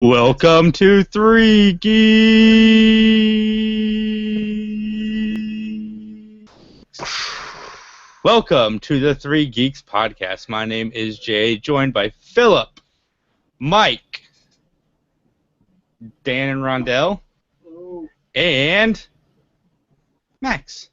Welcome to Three Geeks. Welcome to the Three Geeks podcast. My name is Jay, joined by Philip, Mike, Dan and Rondell, and Max.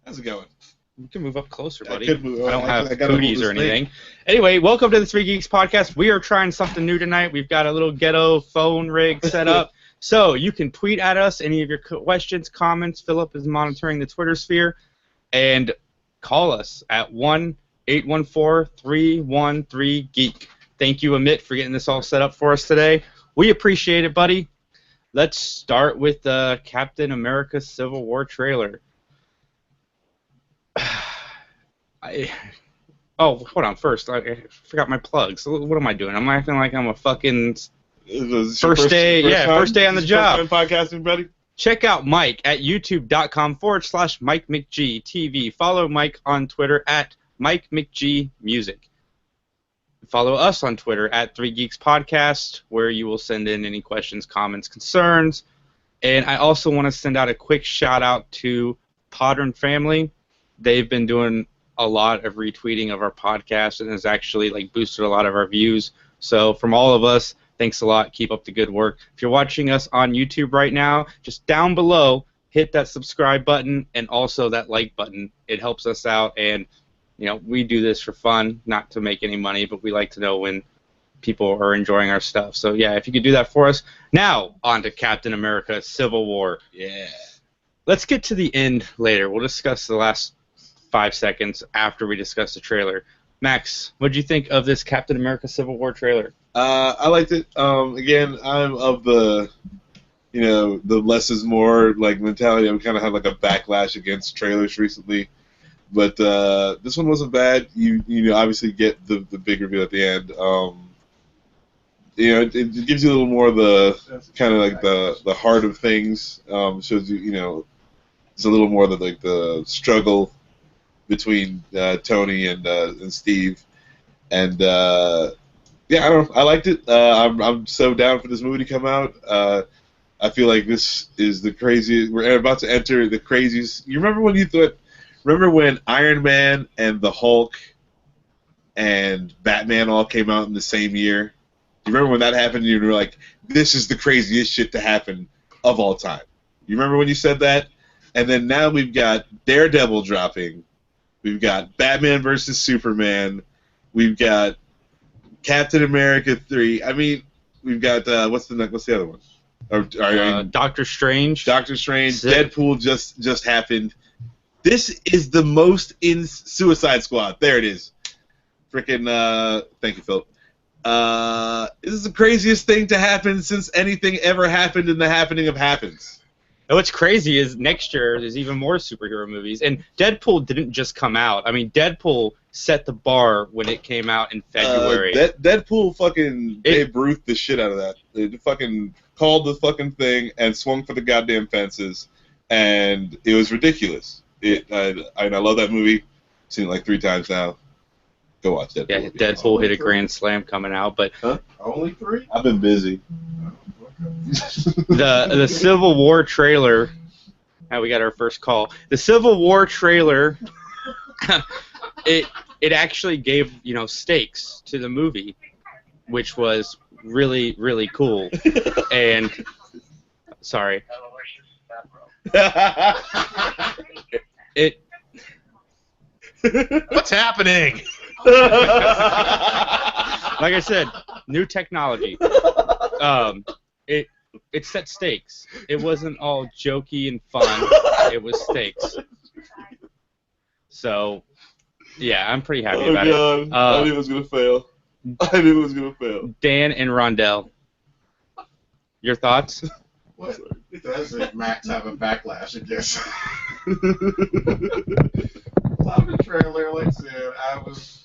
How's it going? You can move up closer, buddy. I don't have cooties or anything. Anyway, welcome to the Three Geeks podcast. We are trying something new tonight. We've got a little ghetto phone rig set up. So you can tweet at us any of your questions, comments. Philip is monitoring the Twitter sphere. And call us at 1-814-313-GEEK. Thank you, Amit, for getting this all set up for us today. We appreciate it, buddy. Let's start with the Captain America Civil War trailer. Hold on. First, I forgot my plugs. What am I doing? I'm acting like I'm a fucking first day on the job. First time podcasting, buddy. Check out Mike at youtube.com/Mike McG TV. Follow Mike on Twitter at Mike McG Music. Follow us on Twitter at 3 Geeks Podcast, where you will send in any questions, comments, concerns. And I also want to send out a quick shout out to Podern Family. They've been doing a lot of retweeting of our podcast and has actually boosted a lot of our views. So from all of us, thanks a lot. Keep up the good work. If you're watching us on YouTube right now, just down below, hit that subscribe button and also that like button. It helps us out, and we do this for fun, not to make any money, but we like to know when people are enjoying our stuff. So yeah, if you could do that for us. Now on to Captain America: Civil War. Yeah. Let's get to the end later. We'll discuss the last 5 seconds after we discuss the trailer. Max, what did you think of this Captain America Civil War trailer? I liked it. Again, I'm of the less is more mentality. I've kind of had a backlash against trailers recently, but this one wasn't bad. You obviously get the big reveal at the end. It gives you a little more of the kind of the heart of things. Shows you it's a little more of the struggle between Tony and Steve, and yeah, I don't know. I liked it. I'm so down for this movie to come out. I feel like this is the craziest. We're about to enter the craziest. You remember when Remember when Iron Man and the Hulk and Batman all came out in the same year? Do you remember when that happened? You were like, "This is the craziest shit to happen of all time." You remember when you said that? And then now we've got Daredevil dropping. We've got Batman versus Superman. We've got Captain America 3. I mean, we've got what's the other one? Doctor Strange. Doctor Strange. Deadpool just happened. This is the most in Suicide Squad. There it is. Freaking thank you, Philip. This is the craziest thing to happen since anything ever happened in the happening of happens. And what's crazy is next year there's even more superhero movies. And Deadpool didn't just come out. I mean, Deadpool set the bar when it came out in February. Deadpool fucking Babe Ruth the shit out of that. They fucking called the fucking thing and swung for the goddamn fences, and it was ridiculous. I love that movie. Seen it 3 times now. Go watch Deadpool. Yeah, Deadpool hit a grand slam coming out, but only 3? I've been busy. the Civil War trailer. Now we got our first call. The Civil War trailer. it actually gave stakes to the movie, which was really, really cool. And sorry. What's happening? Like I said, new technology. It set stakes. It wasn't all jokey and fun. It was stakes. So, yeah, I'm pretty happy about God. it. I knew it was gonna fail. Dan and Rondell, your thoughts? What does Max have a backlash against? Love the trailer, like I said, I was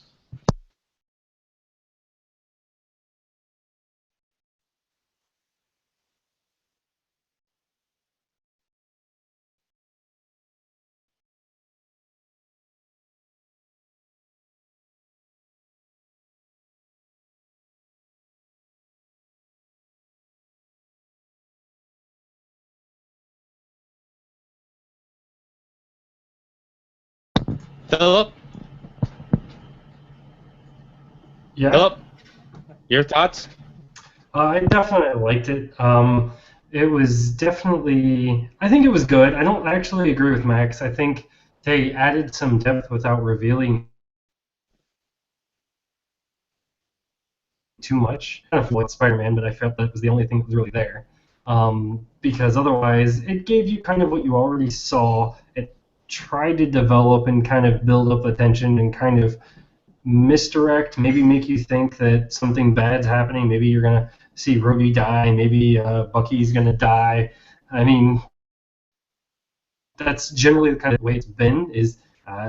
Philip? Yeah. Philip? Your thoughts? I definitely liked it. It was definitely, I think it was good. I don't actually agree with Max. I think they added some depth without revealing too much. Kind of what Spider-Man, but I felt that was the only thing that was really there. Because otherwise, it gave you kind of what you already saw. It tried to develop and kind of build up the tension and kind of misdirect, maybe make you think that something bad's happening. Maybe you're gonna see Rhodey die. Maybe Bucky's gonna die. I mean, that's generally the kind of way it's been. Is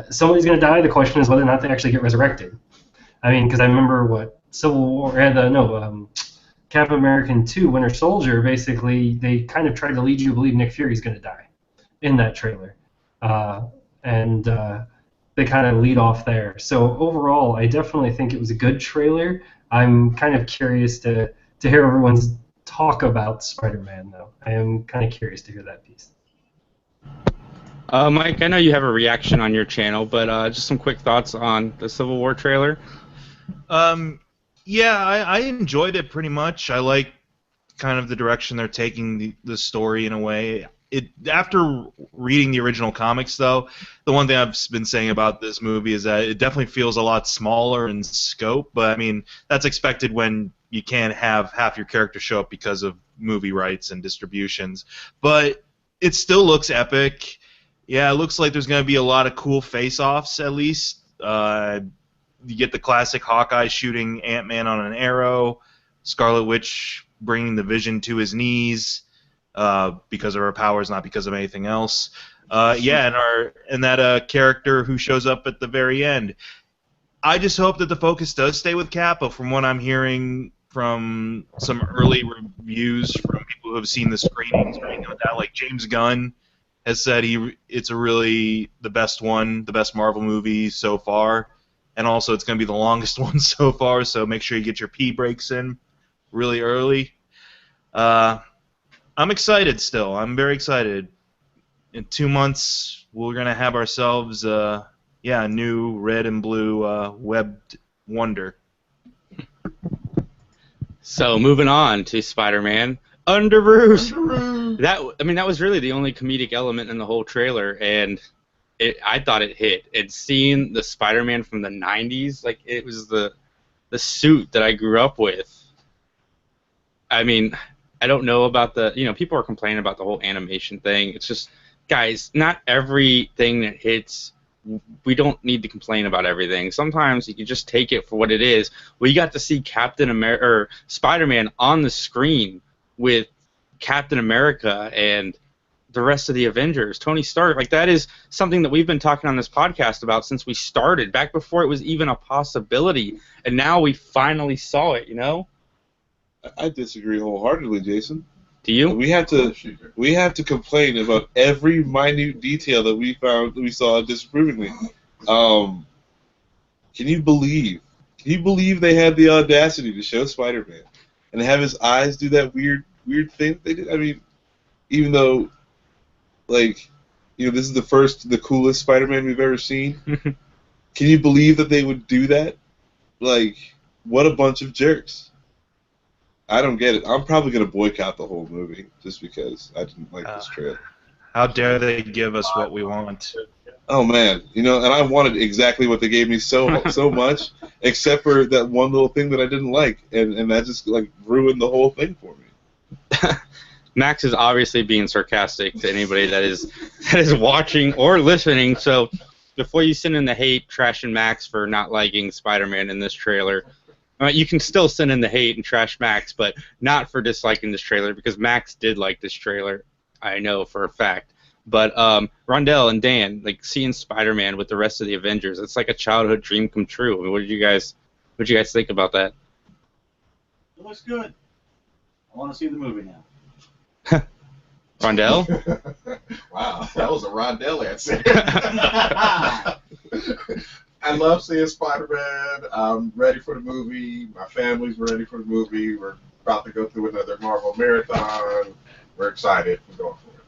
somebody's gonna die? The question is whether or not they actually get resurrected. I mean, because I remember what Civil War, Captain America 2, Winter Soldier. Basically, they kind of tried to lead you to believe Nick Fury's gonna die in that trailer, and they kind of lead off there. So overall, I definitely think it was a good trailer. I'm kind of curious to hear everyone's talk about Spider-Man, though. I am kind of curious to hear that piece. Mike, I know you have a reaction on your channel, but just some quick thoughts on the Civil War trailer. Yeah, I enjoyed it pretty much. I like kind of the direction they're taking the story in a way. After reading the original comics, though, the one thing I've been saying about this movie is that it definitely feels a lot smaller in scope, but I mean, that's expected when you can't have half your character show up because of movie rights and distributions. But it still looks epic. Yeah, it looks like there's going to be a lot of cool face-offs, at least. You get the classic Hawkeye shooting Ant-Man on an arrow, Scarlet Witch bringing the Vision to his knees because of her powers, not because of anything else. And that character who shows up at the very end. I just hope that the focus does stay with Cap, but from what I'm hearing from some early reviews from people who have seen the screenings, like James Gunn has said it's the best Marvel movie so far, and also it's going to be the longest one so far, so make sure you get your pee breaks in really early. I'm excited still. I'm very excited. In 2 months, we're going to have ourselves a new red and blue webbed wonder. So moving on to Spider-Man Underoos. That was really the only comedic element in the whole trailer, and I thought it hit. And seeing the Spider-Man from the '90s, like it was the suit that I grew up with. I mean, I don't know about people are complaining about the whole animation thing. It's just, guys, not everything that hits. We don't need to complain about everything. Sometimes you can just take it for what it is. We got to see Captain America or Spider-Man on the screen with Captain America and the rest of the Avengers. Tony Stark, like that is something that we've been talking on this podcast about since we started, back before it was even a possibility, and now we finally saw it. I disagree wholeheartedly, Jason. Do you? We have to complain about every minute detail that we saw disapprovingly. Can you believe they had the audacity to show Spider-Man and have his eyes do that weird thing they did? I mean, even though, this is the coolest Spider-Man we've ever seen. Can you believe that they would do that? Like, what a bunch of jerks. I don't get it. I'm probably going to boycott the whole movie just because I didn't like this trailer. How dare they give us what we want? Oh, man. And I wanted exactly what they gave me so much, except for that one little thing that I didn't like, and that just, ruined the whole thing for me. Max is obviously being sarcastic to anybody that is watching or listening, so before you send in the hate trashing Max for not liking Spider-Man in this trailer, you can still send in the hate and trash Max, but not for disliking this trailer, because Max did like this trailer, I know for a fact. But Rondell and Dan, seeing Spider-Man with the rest of the Avengers, it's like a childhood dream come true. I mean, what did you guys think about that? It looks good. I want to see the movie now. Rondell? Wow, that was a Rondell answer. I love seeing Spider-Man. I'm ready for the movie. My family's ready for the movie. We're about to go through another Marvel marathon. We're excited. We're going for it.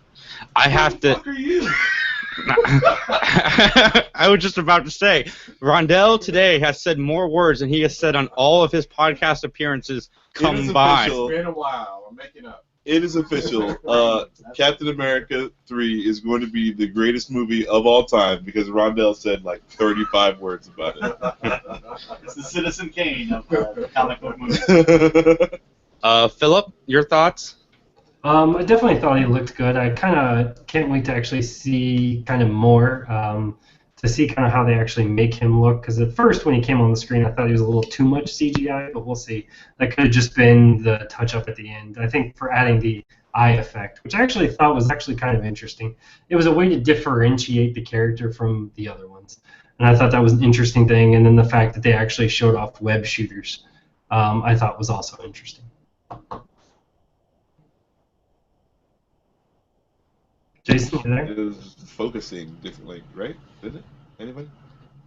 I have Who the fuck are you? I was just about to say, Rondell today has said more words than he has said on all of his podcast appearances combined. It's been a while. I'm making up. It is official. Captain America 3 is going to be the greatest movie of all time because Rondell said like 35 words about it. It's the Citizen Kane of comic book movies. Philip, your thoughts? I definitely thought he looked good. I kind of can't wait to actually see kind of more, to see kind of how they actually make him look. Because at first, when he came on the screen, I thought he was a little too much CGI, but we'll see. That could have just been the touch-up at the end. I think for adding the eye effect, which I actually thought was actually kind of interesting. It was a way to differentiate the character from the other ones. And I thought that was an interesting thing. And then the fact that they actually showed off web shooters, I thought was also interesting. Jason, you there? It was focusing differently, right? Didn't it? Anybody?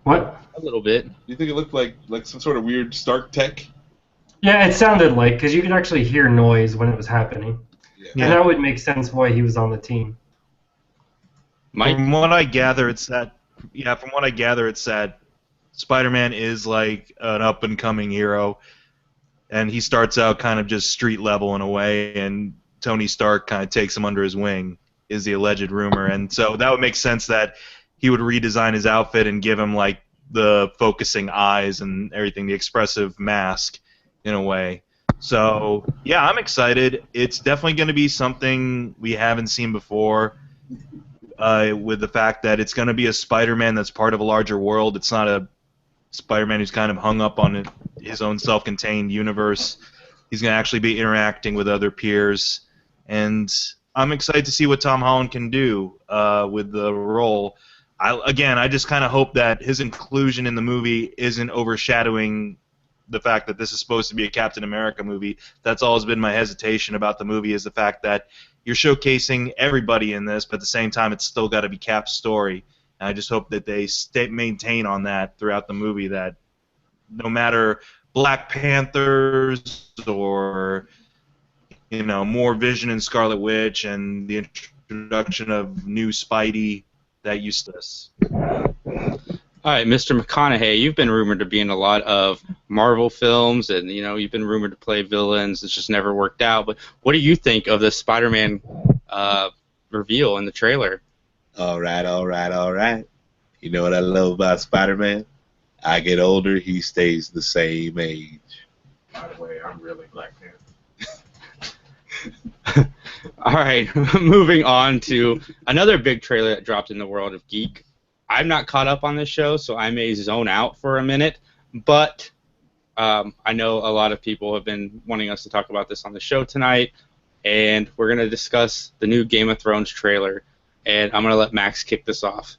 What? A little bit. Do you think it looked like some sort of weird Stark tech? Yeah, it sounded like, because you could actually hear noise when it was happening. Yeah. And that would make sense why he was on the team. Mike? From what I gather, it's that. Yeah, from what I gather, it's that Spider-Man is like an up-and-coming hero, and he starts out kind of just street level in a way, and Tony Stark kind of takes him under his wing, is the alleged rumor, and so that would make sense that he would redesign his outfit and give him like the focusing eyes and everything, the expressive mask in a way. So yeah, I'm excited. It's definitely going to be something we haven't seen before, with the fact that it's going to be a Spider-Man that's part of a larger world. It's not a Spider-Man who's kind of hung up on his own self-contained universe. He's going to actually be interacting with other peers, and I'm excited to see what Tom Holland can do with the role. I just kind of hope that his inclusion in the movie isn't overshadowing the fact that this is supposed to be a Captain America movie. That's always been my hesitation about the movie, is the fact that you're showcasing everybody in this, but at the same time it's still got to be Cap's story. And I just hope that they maintain on that throughout the movie, that no matter Black Panthers or more Vision and Scarlet Witch and the introduction of new Spidey, that used to this. All right, Mr. McConaughey, you've been rumored to be in a lot of Marvel films, and you've been rumored to play villains. It's just never worked out. But what do you think of the Spider-Man reveal in the trailer? All right. You know what I love about Spider-Man? I get older, he stays the same age. By the way, I'm really Black Panther. All right, moving on to another big trailer that dropped in the world of geek. I'm not caught up on this show, so I may zone out for a minute, but I know a lot of people have been wanting us to talk about this on the show tonight, and we're going to discuss the new Game of Thrones trailer, and I'm going to let Max kick this off.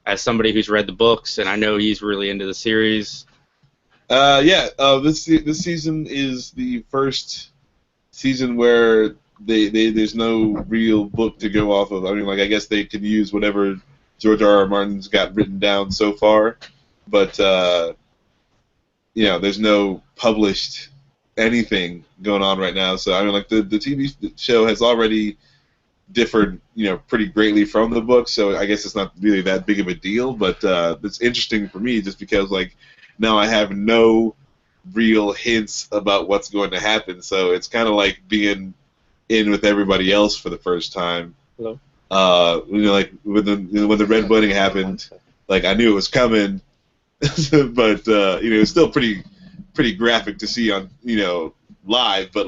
As somebody who's read the books, and I know he's really into the series. This season is the first season where there's no real book to go off of. I mean, I guess they can use whatever George R.R. Martin's got written down so far, but there's no published anything going on right now. So I mean, the TV show has already differed, pretty greatly from the book. So I guess it's not really that big of a deal. But it's interesting for me just because now I have no real hints about what's going to happen. So it's kind of like being in with everybody else for the first time. Hello. When the Red Wedding happened, I knew it was coming, but it was still pretty graphic to see on live. But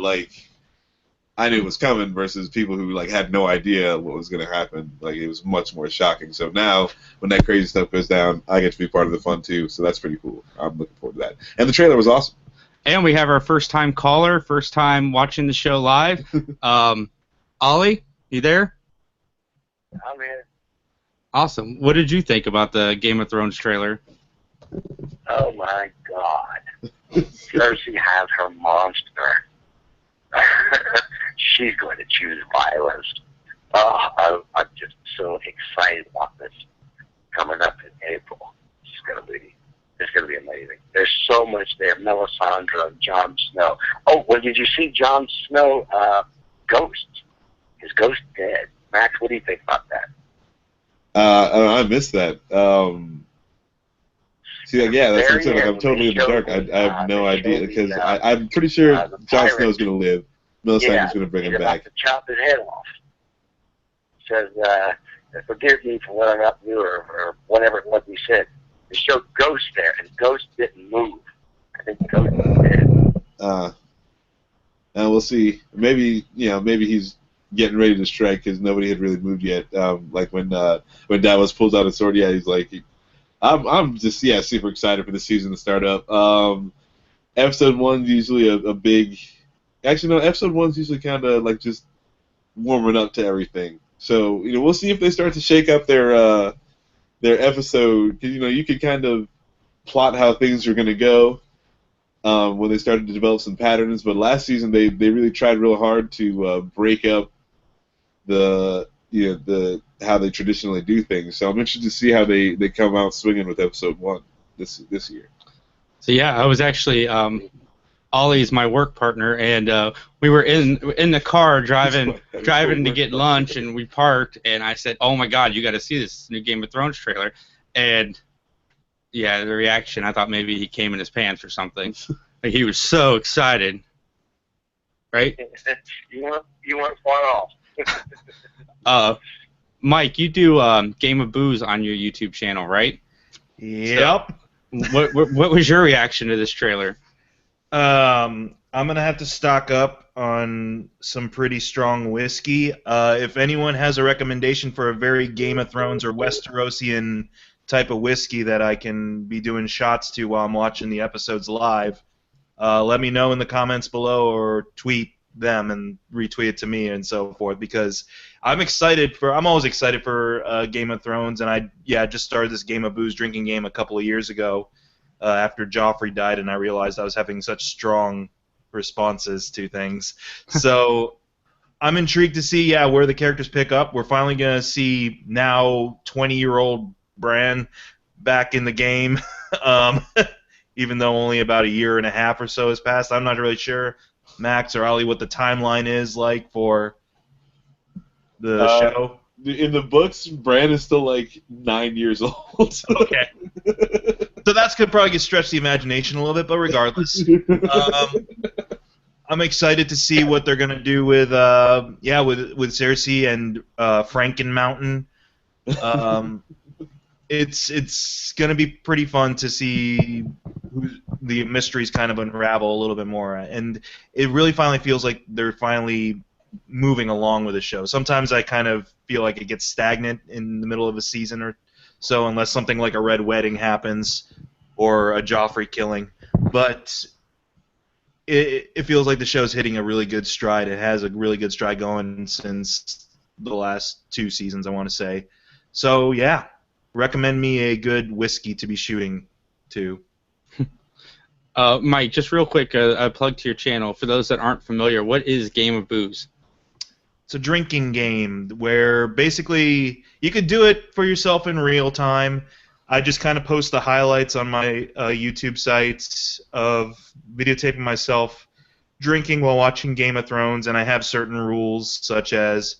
I knew it was coming versus people who had no idea what was going to happen. It was much more shocking. So now when that crazy stuff goes down, I get to be part of the fun too. So that's pretty cool. I'm looking forward to that. And the trailer was awesome. And we have our first-time caller, first time watching the show live. Ollie, you there? I'm here. Awesome. What did you think about the Game of Thrones trailer? Oh my God. Cersei has her monster. She's going to choose violence. Oh, I'm just so excited about this coming up in April. It's going to be amazing. There's so much there. Melisandre, Jon Snow. Oh, well, did you see Jon Snow ghost? His ghost dead. Max, what do you think about that? I missed that. See, like, yeah, that's what I'm saying. Like, I'm totally in the dark. I have no idea because I'm pretty sure Jon Snow's going to live. Melisandre's going to bring him back. To chop his head off. Says, forgive me for what I'm about to do, or whatever it was he said. They showed Ghost there, and Ghost didn't move. I think Ghost was dead. And we'll see. Maybe he's getting ready to strike because nobody had really moved yet. Like when Davos pulls out a sword, yeah, he's like, I'm just super excited for the season to start up. Episode 1's usually a big. Actually, no. Episode 1's usually kind of like just warming up to everything. So we'll see if they start to shake up their episode. Because you could kind of plot how things are going to go when they started to develop some patterns. But last season they really tried real hard to break up the how they traditionally do things. So I'm interested to see how they come out swinging with episode 1 this year. So yeah, I was actually Ollie's my work partner, and we were in the car driving to get lunch, and we parked, and I said, "Oh my God, you got to see this new Game of Thrones trailer," and yeah, the reaction, I thought maybe he came in his pants or something. Like, he was so excited, right? You weren't far off. Mike, you do Game of Booze on your YouTube channel, right? Yep. So, what was your reaction to this trailer? I'm gonna have to stock up on some pretty strong whiskey. If anyone has a recommendation for a very Game of Thrones or Westerosian type of whiskey that I can be doing shots to while I'm watching the episodes live, let me know in the comments below or tweet them and retweet it to me and so forth, because I'm always excited for Game of Thrones, and I just started this Game of Booze drinking game a couple of years ago after Joffrey died, and I realized I was having such strong responses to things. So I'm intrigued to see where the characters pick up. We're finally going to see now 20-year-old Bran back in the game, even though only about a year and a half or so has passed. I'm not really sure, Max or Ollie, what the timeline is like for the show. In the books, Bran is still like 9 years old. Okay. So that's going to probably stretch the imagination a little bit, but regardless. I'm excited to see what they're going to do with Cersei and Franken Mountain. It's going to be pretty fun to see the mysteries kind of unravel a little bit more, and it really finally feels like they're finally moving along with the show. Sometimes I kind of feel like it gets stagnant in the middle of a season or so, unless something like a Red Wedding happens or a Joffrey killing. But it feels like the show's hitting a really good stride. It has a really good stride going since the last 2 seasons, I want to say. So, yeah, recommend me a good whiskey to be shooting to. Mike, just real quick, a plug to your channel. For those that aren't familiar, what is Game of Booze? It's a drinking game where basically you could do it for yourself in real time. I just kind of post the highlights on my YouTube sites of videotaping myself drinking while watching Game of Thrones, and I have certain rules such as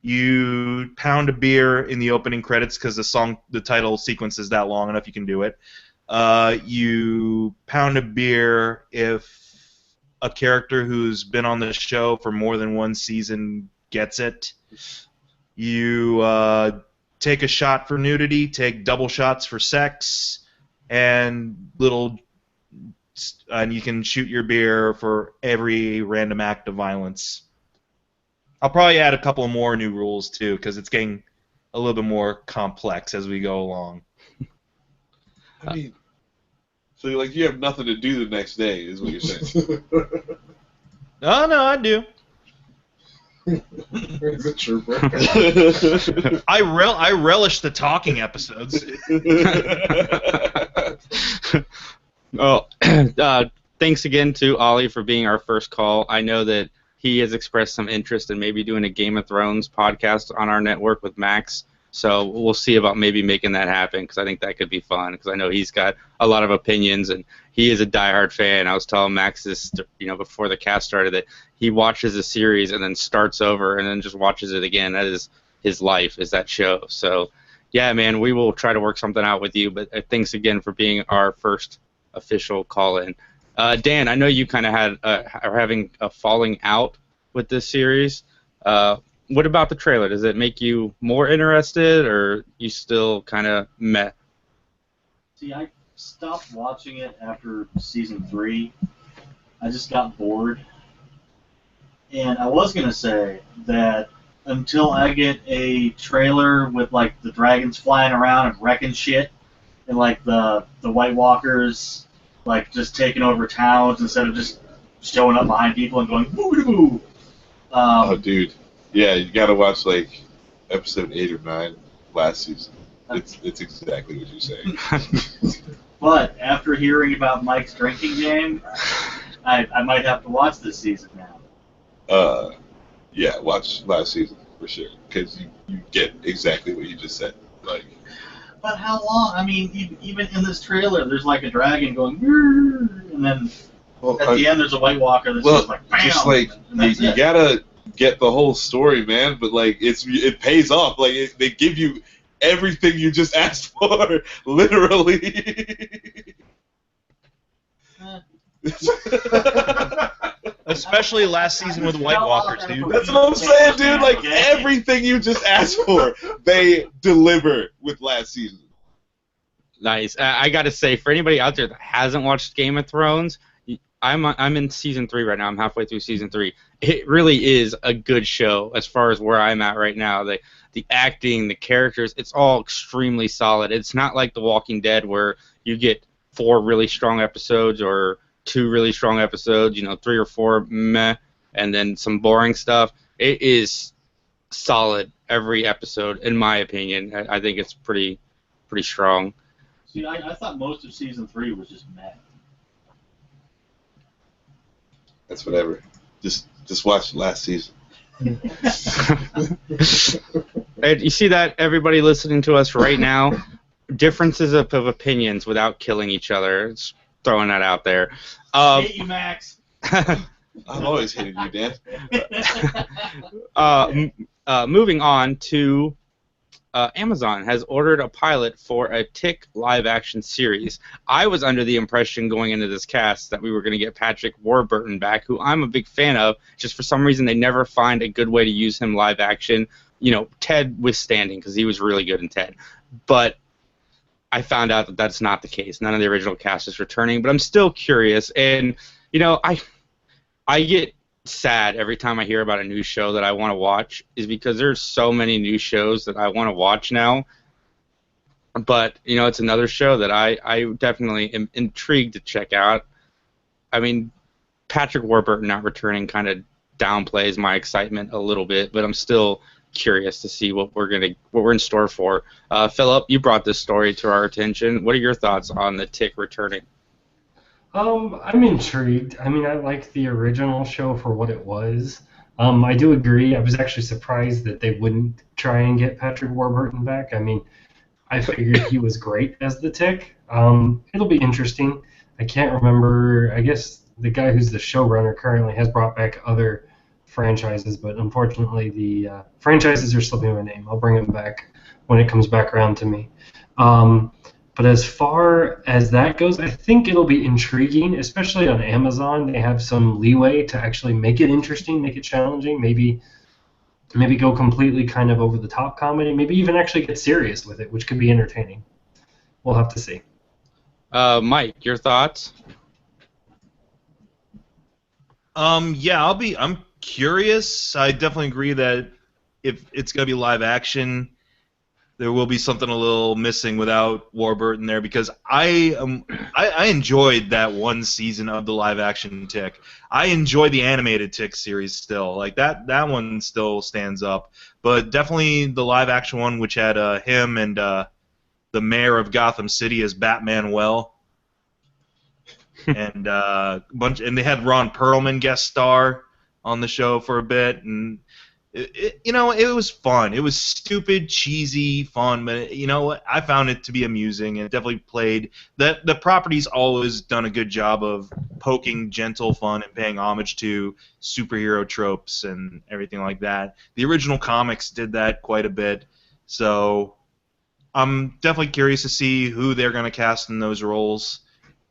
you pound a beer in the opening credits because the title sequence is that long enough you can do it. You pound a beer if a character who's been on the show for more than 1 season gets it. You take a shot for nudity, take double shots for sex, and you can shoot your beer for every random act of violence. I'll probably add a couple more new rules too, because it's getting a little bit more complex as we go along. I mean, so like you have nothing to do the next day, is what you're saying? Oh no, I do. Is it true, bro? I relish the talking episodes. Thanks again to Ollie for being our first call. I know that he has expressed some interest in maybe doing a Game of Thrones podcast on our network with Max. So we'll see about maybe making that happen, because I think that could be fun, because I know he's got a lot of opinions and he is a diehard fan. I was telling Max this, before the cast started, that he watches a series and then starts over and then just watches it again. That is his life, is that show. So Yeah, man, we will try to work something out with you. But thanks again for being our first official call-in. Dan, I know you kind of are having a falling out with this series. What about the trailer? Does it make you more interested, or you still kind of meh? See, I stopped watching it after season 3. I just got bored. And I was going to say that until I get a trailer with, like, the dragons flying around and wrecking shit, and, like, the White Walkers, like, just taking over towns instead of just showing up behind people and going, boo-boo-boo. Oh, dude. Yeah, you gotta watch, like, episode 8 or 9 last season. It's exactly what you're saying. But after hearing about Mike's drinking game, I might have to watch this season now. Yeah, watch last season for sure, because you get exactly what you just said. Like, But how long? I mean, even in this trailer, there's like a dragon going, "Grrr," and then at the end there's a White Walker that's just like, bam, just like and that's you it. gotta get the whole story, man. But like, it pays off. Like they give you everything you just asked for, literally. Especially last season with White Walkers, dude. That's what I'm saying, dude. Like everything you just asked for, they deliver with last season. Nice. I got to say, for anybody out there that hasn't watched Game of Thrones, I'm in season 3 right now. I'm halfway through season 3. It really is a good show as far as where I'm at right now. The acting, the characters, it's all extremely solid. It's not like The Walking Dead where you get 4 really strong episodes or 2 really strong episodes, 3 or 4 meh, and then some boring stuff. It is solid every episode, in my opinion. I think it's pretty strong. See, I thought most of season 3 was just meh. That's whatever. Just watch last season. And you see that, everybody listening to us right now? Differences of opinions without killing each other. It's throwing that out there. Hate you, Max. I've always hated you, Dan. Moving on to Amazon has ordered a pilot for a Tick live-action series. I was under the impression going into this cast that we were going to get Patrick Warburton back, who I'm a big fan of. Just for some reason, they never find a good way to use him live-action. Ted withstanding, because he was really good in Ted. But I found out that that's not the case. None of the original cast is returning, but I'm still curious. And, I get sad every time I hear about a new show that I want to watch, is because there's so many new shows that I want to watch now. But, it's another show that I definitely am intrigued to check out. I mean, Patrick Warburton not returning kind of downplays my excitement a little bit, but I'm still curious to see what we're in store for. Philip, you brought this story to our attention. What are your thoughts on the Tick returning? I'm intrigued. I mean, I like the original show for what it was. I do agree. I was actually surprised that they wouldn't try and get Patrick Warburton back. I mean, I figured he was great as the Tick. It'll be interesting. I can't remember. I guess the guy who's the showrunner currently has brought back other franchises, but unfortunately the franchises are slipping my name. I'll bring them back when it comes back around to me. But as far as that goes, I think it'll be intriguing, especially on Amazon. They have some leeway to actually make it interesting, make it challenging, maybe go completely kind of over the top comedy, maybe even actually get serious with it, which could be entertaining. We'll have to see. Mike, your thoughts? Yeah, I'm curious. I definitely agree that if it's gonna be live action, there will be something a little missing without Warburton there, because I enjoyed that one season of the live action Tick. I enjoy the animated Tick series still. Like that one still stands up. But definitely the live action one, which had him and the mayor of Gotham City as Batman and and they had Ron Perlman guest star on the show for a bit, and it was fun. It was stupid, cheesy, fun, but I found it to be amusing, and it definitely played. The property's always done a good job of poking gentle fun and paying homage to superhero tropes and everything like that. The original comics did that quite a bit, so I'm definitely curious to see who they're going to cast in those roles.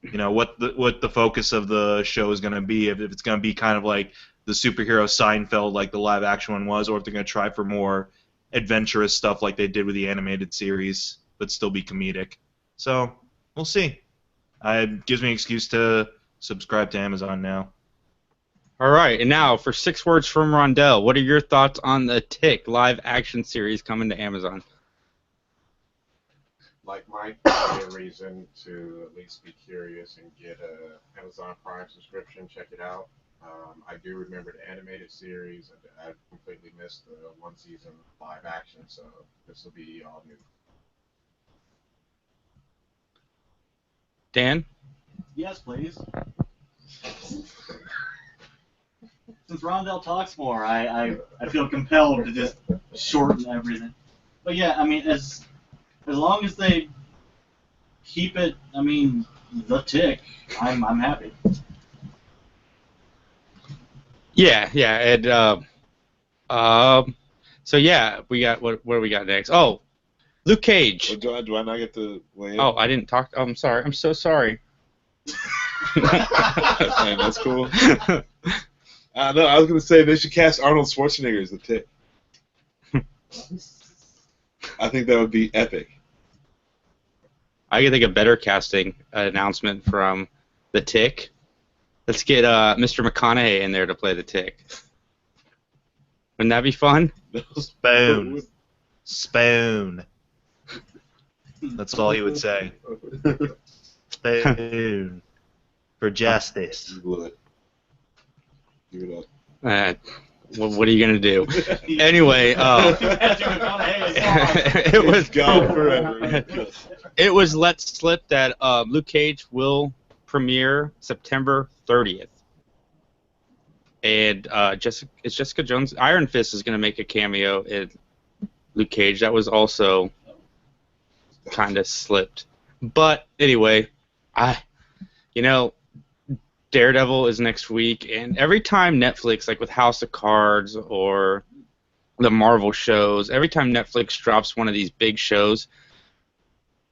You know, what the focus of the show is going to be. If it's going to be kind of like the superhero Seinfeld, like the live action one was, or if they're going to try for more adventurous stuff like they did with the animated series, but still be comedic. So we'll see. It gives me an excuse to subscribe to Amazon now. All right, and now for 6 words from Rondell. What are your thoughts on the Tick live action series coming to Amazon? Like Mike, a reason to at least be curious and get a Amazon Prime subscription. Check it out. I do remember the animated series. I completely missed the one season live action, so this will be all new. Dan? Yes, please. Since Rondell talks more, I feel compelled to just shorten everything. But yeah, I mean, as long as they keep it, I mean, the Tick, I'm happy. Yeah, and so yeah, we got what do we got next? Oh, Luke Cage. Do I not get to weigh in? Oh, I didn't talk. Oh, I'm sorry. I'm so sorry. That's cool. No, I was gonna say they should cast Arnold Schwarzenegger as the Tick. I think that would be epic. I can think of better casting announcement from the Tick. Let's get Mr. McConaughey in there to play the Tick. Wouldn't that be fun? Spoon. Spoon. That's all he would say. Spoon. For justice. You blew it. Give it up. What are you gonna do? Anyway, it was gone forever. It was let slip that Luke Cage will premiere September 30th, and Jessica Jones. Iron Fist is gonna make a cameo in Luke Cage. That was also kind of slipped, but anyway, Daredevil is next week, and every time Netflix, like with House of Cards or the Marvel shows, every time Netflix drops one of these big shows,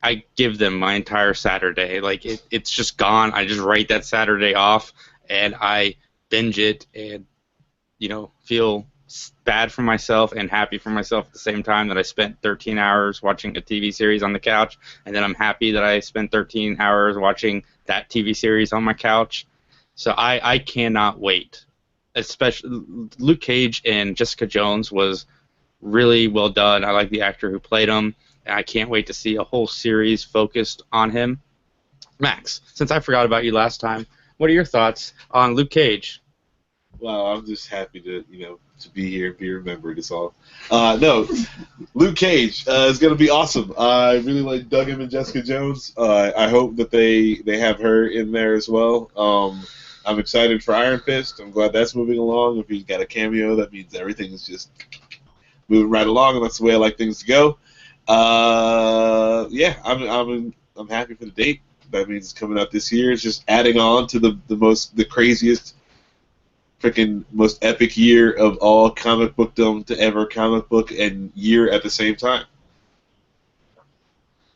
I give them my entire Saturday. Like, it's just gone. I just write that Saturday off, and I binge it and, feel bad for myself and happy for myself at the same time that I spent 13 hours watching a TV series on the couch, and then I'm happy that I spent 13 hours watching that TV series on my couch. So I cannot wait. Especially Luke Cage and Jessica Jones was really well done. I like the actor who played him, and I can't wait to see a whole series focused on him. Max, since I forgot about you last time, what are your thoughts on Luke Cage? Well, I'm just happy to be here, be remembered. It's all. No, Luke Cage is going to be awesome. I really dug him and Jessica Jones. I hope that they have her in there as well. I'm excited for Iron Fist. I'm glad that's moving along. If he's got a cameo, that means everything is just moving right along, and that's the way I like things to go. Yeah, I'm happy for the date. That means it's coming out this year. It's just adding on to the craziest, freaking most epic year of all comic bookdom to ever comic book and year at the same time.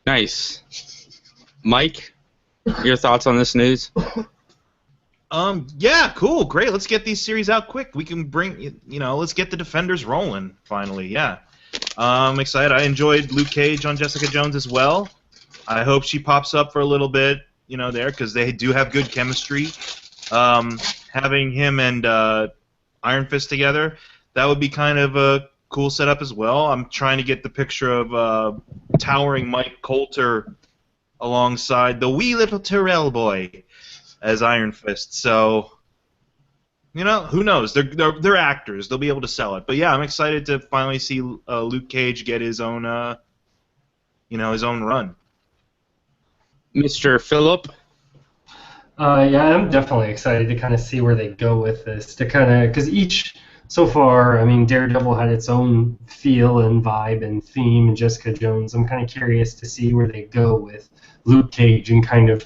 Nice. Mike, your thoughts on this news? Yeah, cool, great. Let's get these series out quick. We can let's get the Defenders rolling finally. Yeah, I'm excited. I enjoyed Luke Cage on Jessica Jones as well. I hope she pops up for a little bit, there, because they do have good chemistry. Having him and Iron Fist together, that would be kind of a cool setup as well. I'm trying to get the picture of towering Mike Coulter alongside the wee little Tyrell boy as Iron Fist. So, who knows? They're actors. They'll be able to sell it. But yeah, I'm excited to finally see Luke Cage get his own, his own run. Mr. Phillip? Yeah, I'm definitely excited to kind of see where they go with this. Because so far, Daredevil had its own feel and vibe and theme, and Jessica Jones. I'm kind of curious to see where they go with Luke Cage and kind of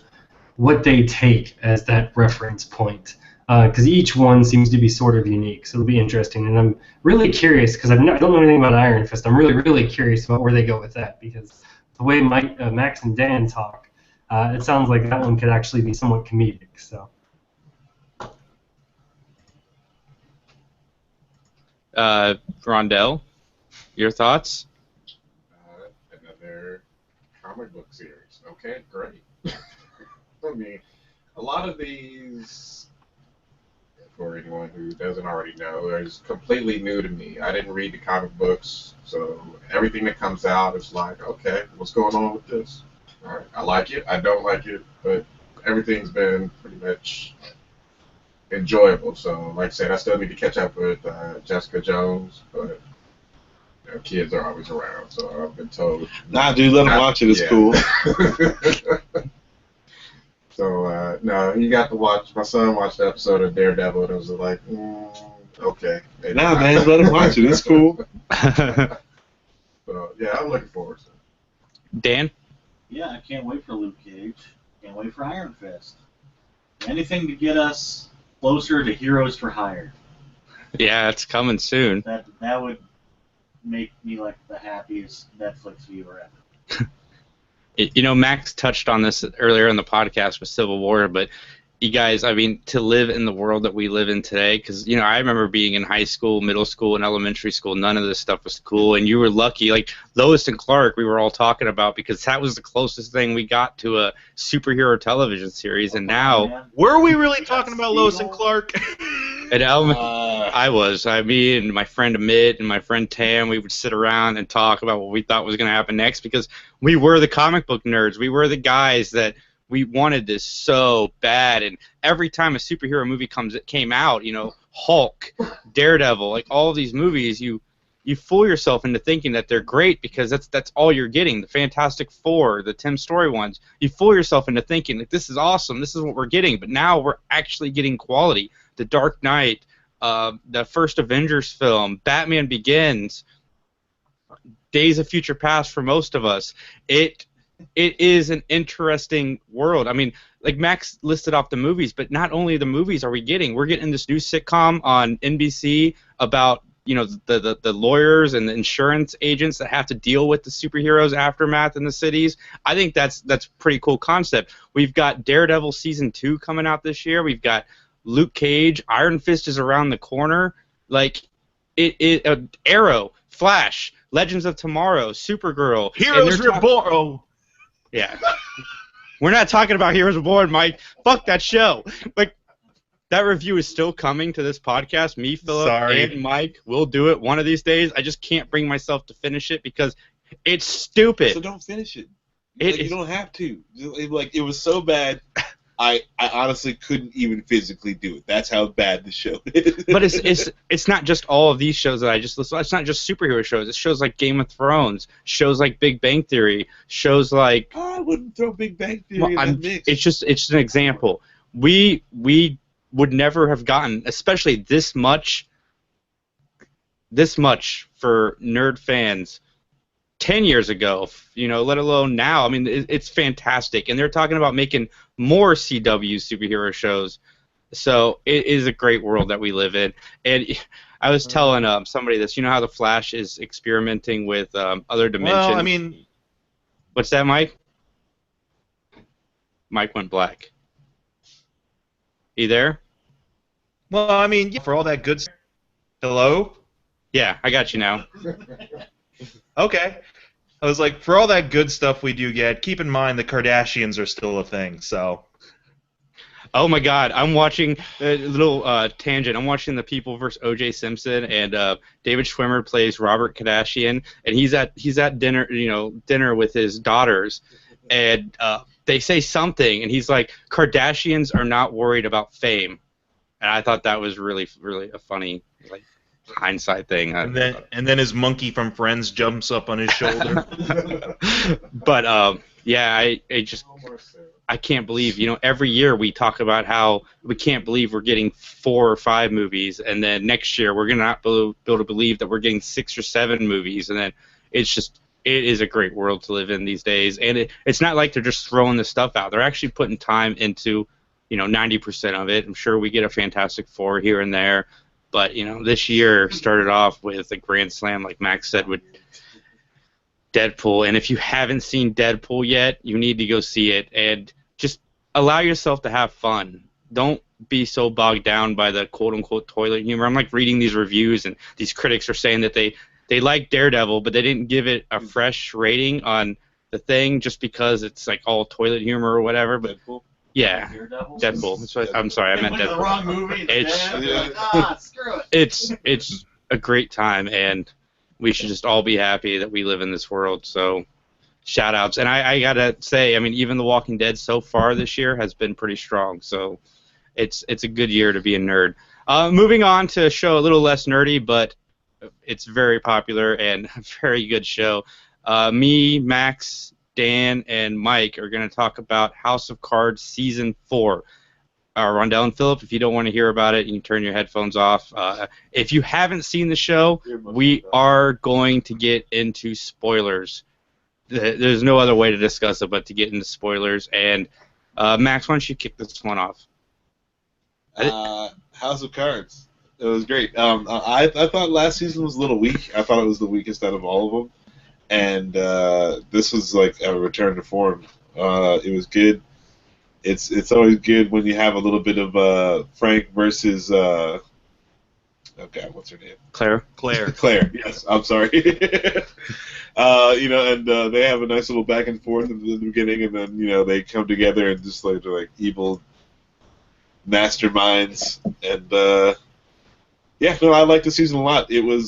what they take as that reference point. Because each one seems to be sort of unique, so it'll be interesting. And I'm really curious because I don't know anything about Iron Fist. I'm really, really curious about where they go with that because the way Max and Dan talk, it sounds like that one could actually be somewhat comedic. So. Rondell, your thoughts? Another comic book series. Okay, great. I mean, a lot of these, for anyone who doesn't already know, is completely new to me. I didn't read the comic books, so everything that comes out is like, okay, what's going on with this? All right, I like it, I don't like it, but everything's been pretty much enjoyable. So, like I said, I still need to catch up with Jessica Jones, but kids are always around, so I've been told. Nah, dude, let them watch it. It's cool. So, no, you got to watch. My son watched the episode of Daredevil, and it was like, okay. Nah, man, let him watch it. It's cool. So, yeah, I'm looking forward to it. Dan? Yeah, I can't wait for Luke Cage. Can't wait for Iron Fist. Anything to get us closer to Heroes for Hire. Yeah, it's coming soon. That would make me like the happiest Netflix viewer ever. Max touched on this earlier in the podcast with Civil War, but you guys, I mean, to live in the world that we live in today, because, I remember being in high school, middle school, and elementary school, none of this stuff was cool, and you were lucky. Like, Lois and Clark, we were all talking about, because that was the closest thing we got to a superhero television series, and now... Man. Were we really talking about Lois and Clark? At I was. Me and my friend Amit and my friend Tam, we would sit around and talk about what we thought was going to happen next, because we were the comic book nerds. We were the guys that we wanted this so bad. And every time a superhero movie came out, Hulk, Daredevil, like all of these movies, you fool yourself into thinking that they're great because that's all you're getting. The Fantastic Four, the Tim Story ones, you fool yourself into thinking that this is awesome, this is what we're getting. But now we're actually getting quality. The Dark Knight, the first Avengers film, Batman Begins, Days of Future Past for most of us. It is an interesting world. I mean, like Max listed off the movies, but not only the movies are we getting. We're getting this new sitcom on NBC about the lawyers and the insurance agents that have to deal with the superheroes' aftermath in the cities. I think that's a pretty cool concept. We've got Daredevil season 2 coming out this year. We've got Luke Cage, Iron Fist is around the corner. Like, Arrow, Flash, Legends of Tomorrow, Supergirl. Heroes Reborn. Oh. Yeah. We're not talking about Heroes Reborn, Mike. Fuck that show. Like, that review is still coming to this podcast. Me, Philip, and Mike will do it one of these days. I just can't bring myself to finish it because it's stupid. So don't finish it. You don't have to. It was so bad. I honestly couldn't even physically do it. That's how bad the show is. But it's not just all of these shows that I just listed. It's not just superhero shows. It's shows like Game of Thrones, shows like Big Bang Theory, shows like... I wouldn't throw Big Bang Theory in that mix. It's just an example. We would never have gotten, especially this much for nerd fans 10 years ago, let alone now. I mean, it's fantastic. And they're talking about making more CW superhero shows. So it is a great world that we live in. And I was telling somebody this. You know how the Flash is experimenting with other dimensions? Well, I mean... What's that, Mike? Mike went black. You there? Well, I mean, for all that good... Hello? Yeah, I got you now. Okay. I was like, for all that good stuff we do get, keep in mind the Kardashians are still a thing, so... Oh my God! I'm watching a little tangent. I'm watching The People vs. O.J. Simpson, and David Schwimmer plays Robert Kardashian, and he's at dinner, dinner with his daughters, and they say something, and he's like, "Kardashians are not worried about fame," and I thought that was really, really a funny hindsight thing. And then his monkey from Friends jumps up on his shoulder. But yeah, I can't believe, every year we talk about how we can't believe we're getting 4 or 5 movies, and then next year we're going to not be able to believe that we're getting 6 or 7 movies, and then it is a great world to live in these days, and it's not like they're just throwing this stuff out. They're actually putting time into, 90% of it. I'm sure we get a Fantastic Four here and there, but, this year started off with a grand slam, like Max said, with Deadpool. And if you haven't seen Deadpool yet, you need to go see it and just allow yourself to have fun. Don't be so bogged down by the quote-unquote toilet humor. I'm like reading these reviews, and these critics are saying that they like Daredevil, but they didn't give it a fresh rating on the thing just because it's like all toilet humor or whatever. But Deadpool? yeah, Daredevil? Deadpool. That's what, I'm sorry, I meant Went to the Deadpool. wrong movie. Screw it. It's a great time, and we should just all be happy that we live in this world. So, shout outs. And I gotta say, I mean, even The Walking Dead so far this year has been pretty strong. So, it's a good year to be a nerd. Moving on to a show a little less nerdy, but it's very popular and a very good show. Me, Max, Dan, and Mike are going to talk about House of Cards Season 4. Rondell and Philip, if you don't want to hear about it, you can turn your headphones off. If you haven't seen the show, we are going to get into spoilers. There's no other way to discuss it but to get into spoilers. And Max, why don't you kick this one off? House of Cards. It was great. I thought last season was a little weak. I thought it was the weakest out of all of them. And this was like a return to form. It was good. It's always good when you have a little bit of Frank versus oh god, what's her name? Claire. Claire. Yes, I'm sorry. And they have a nice little back and forth in the beginning, and then they come together and just like they're like evil masterminds. And I liked the season a lot. It was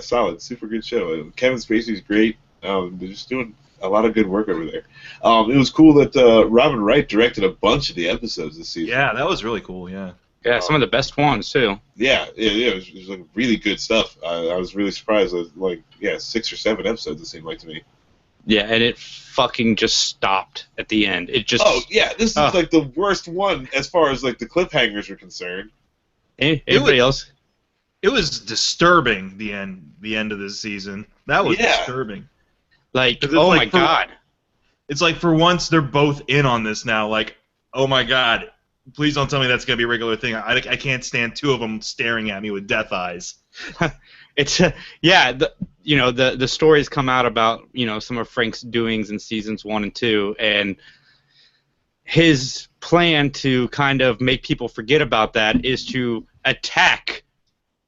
solid, super good show. Kevin Spacey's great. They're just doing a lot of good work over there. It was cool that Robin Wright directed a bunch of the episodes this season. Yeah, that was really cool. Yeah. Yeah, some of the best ones too. Yeah. It was like really good stuff. I was really surprised. 6 or 7 episodes it seemed like to me. Yeah, and it fucking just stopped at the end. It just. Oh yeah, this is like the worst one as far as like the cliffhangers are concerned. Anybody else? It was disturbing. The end of this season. That was disturbing. Like, oh my god. It's like for once they're both in on this now. Like, oh my god, please don't tell me that's gonna be a regular thing. I can't stand 2 of them staring at me with death eyes. It's the stories come out about some of Frank's doings in seasons 1 and 2, and his plan to kind of make people forget about that is to attack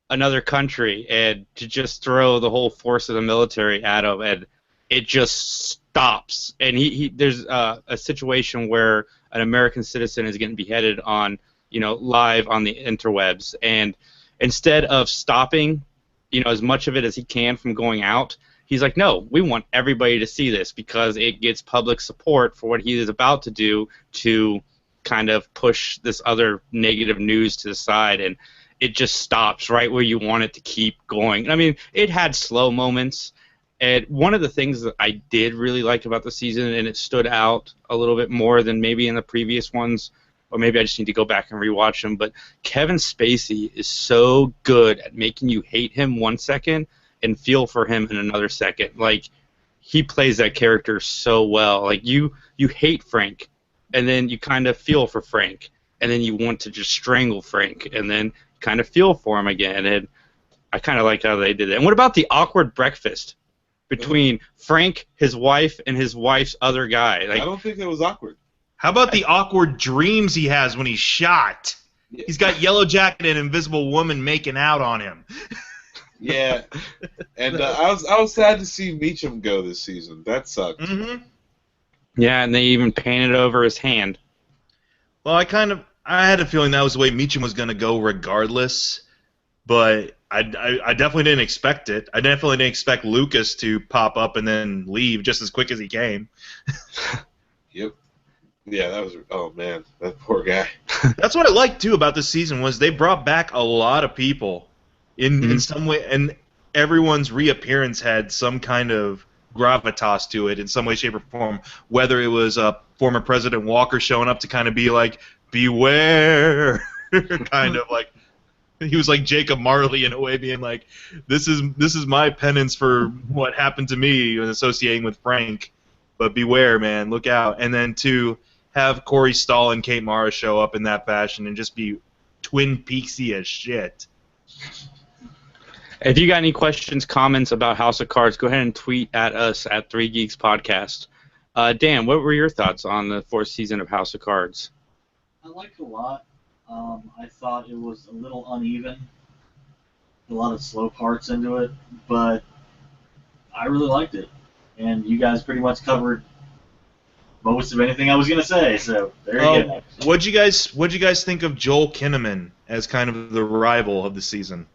another country and to just throw the whole force of the military at him, and it just stops. And there's a situation where an American citizen is getting beheaded on live on the interwebs, and instead of stopping as much of it as he can from going out, he's like, no, we want everybody to see this because it gets public support for what he is about to do to kind of push this other negative news to the side, and it just stops right where you want it to keep going. I mean, it had slow moments, and one of the things that I did really like about the season, and it stood out a little bit more than maybe in the previous ones, or maybe I just need to go back and rewatch them, but Kevin Spacey is so good at making you hate him 1 second and feel for him in another second. Like, he plays that character so well. Like, you hate Frank, and then you kind of feel for Frank, and then you want to just strangle Frank, and then kind of feel for him again. And I kind of like how they did it. And what about the awkward breakfast between Frank, his wife, and his wife's other guy? Like, I don't think that was awkward. How about the awkward dreams he has when he's shot? He's got Yellow Jacket and Invisible Woman making out on him. Yeah, and I was sad to see Meacham go this season. That sucked. Mm-hmm. Yeah, and they even painted over his hand. Well, I had a feeling that was the way Meacham was going to go regardless, but I definitely didn't expect it. I definitely didn't expect Lucas to pop up and then leave just as quick as he came. Yep. Yeah, that was. Oh man, that poor guy. That's what I liked too about this season was they brought back a lot of people in some way, and everyone's reappearance had some kind of gravitas to it in some way, shape, or form. Whether it was former President Walker showing up to kind of be like, "Beware," kind of like he was like Jacob Marley in a way, being like, "This is my penance for what happened to me and associating with Frank." But beware, man, look out. And then to have Corey Stahl and Kate Mara show up in that fashion and just be Twin Peaksy as shit. If you got any questions, comments about House of Cards, go ahead and tweet at us at 3 Geeks Podcast. Dan, what were your thoughts on the 4th season of House of Cards? I liked it a lot. I thought it was a little uneven, a lot of slow parts into it, but I really liked it. And you guys pretty much covered most of anything I was gonna say. So there you go. What'd you guys think of Joel Kinnaman as kind of the rival of the season?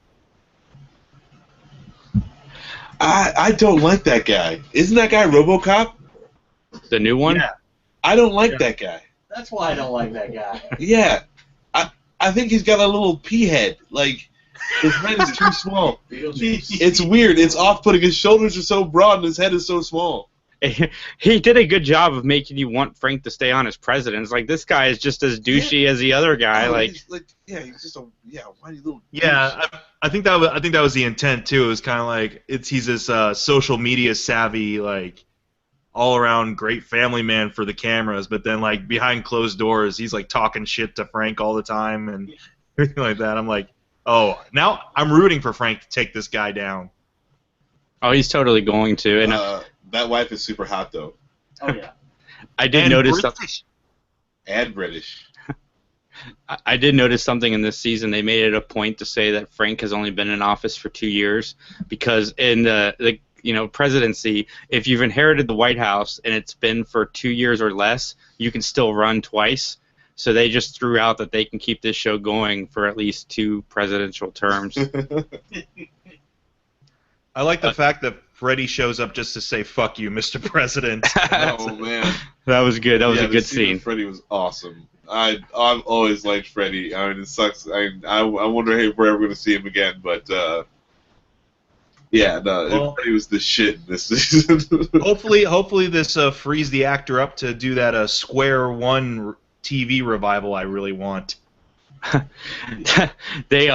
I don't like that guy. Isn't that guy RoboCop? The new one? Yeah. I don't like that guy. That's why I don't like that guy. Yeah. I think he's got a little pea head. Like, his head is too small. It's weird. It's off-putting. His shoulders are so broad and his head is so small. He did a good job of making you want Frank to stay on as president. It's like, this guy is just as douchey as the other guy. He's just a whiny little. Yeah, I think that was the intent too. It was kind of like he's this social media savvy, like all around great family man for the cameras, but then like behind closed doors, he's like talking shit to Frank all the time and everything like that. I'm like, oh, now I'm rooting for Frank to take this guy down. Oh, he's totally going to. And that wife is super hot though. Oh yeah. I did notice something. And British. I did notice something in this season. They made it a point to say that Frank has only been in office for 2 years, because in the presidency, if you've inherited the White House and it's been for 2 years or less, you can still run twice. So they just threw out that they can keep this show going for at least 2 presidential terms. I like the fact that Freddie shows up just to say "fuck you, Mr. President." Oh man, that was good. That was a good scene. Freddie was awesome. I've always liked Freddie. I mean, it sucks. I wonder if we're ever going to see him again, but Freddie was the shit in this season. hopefully this frees the actor up to do that Square One TV revival I really want. They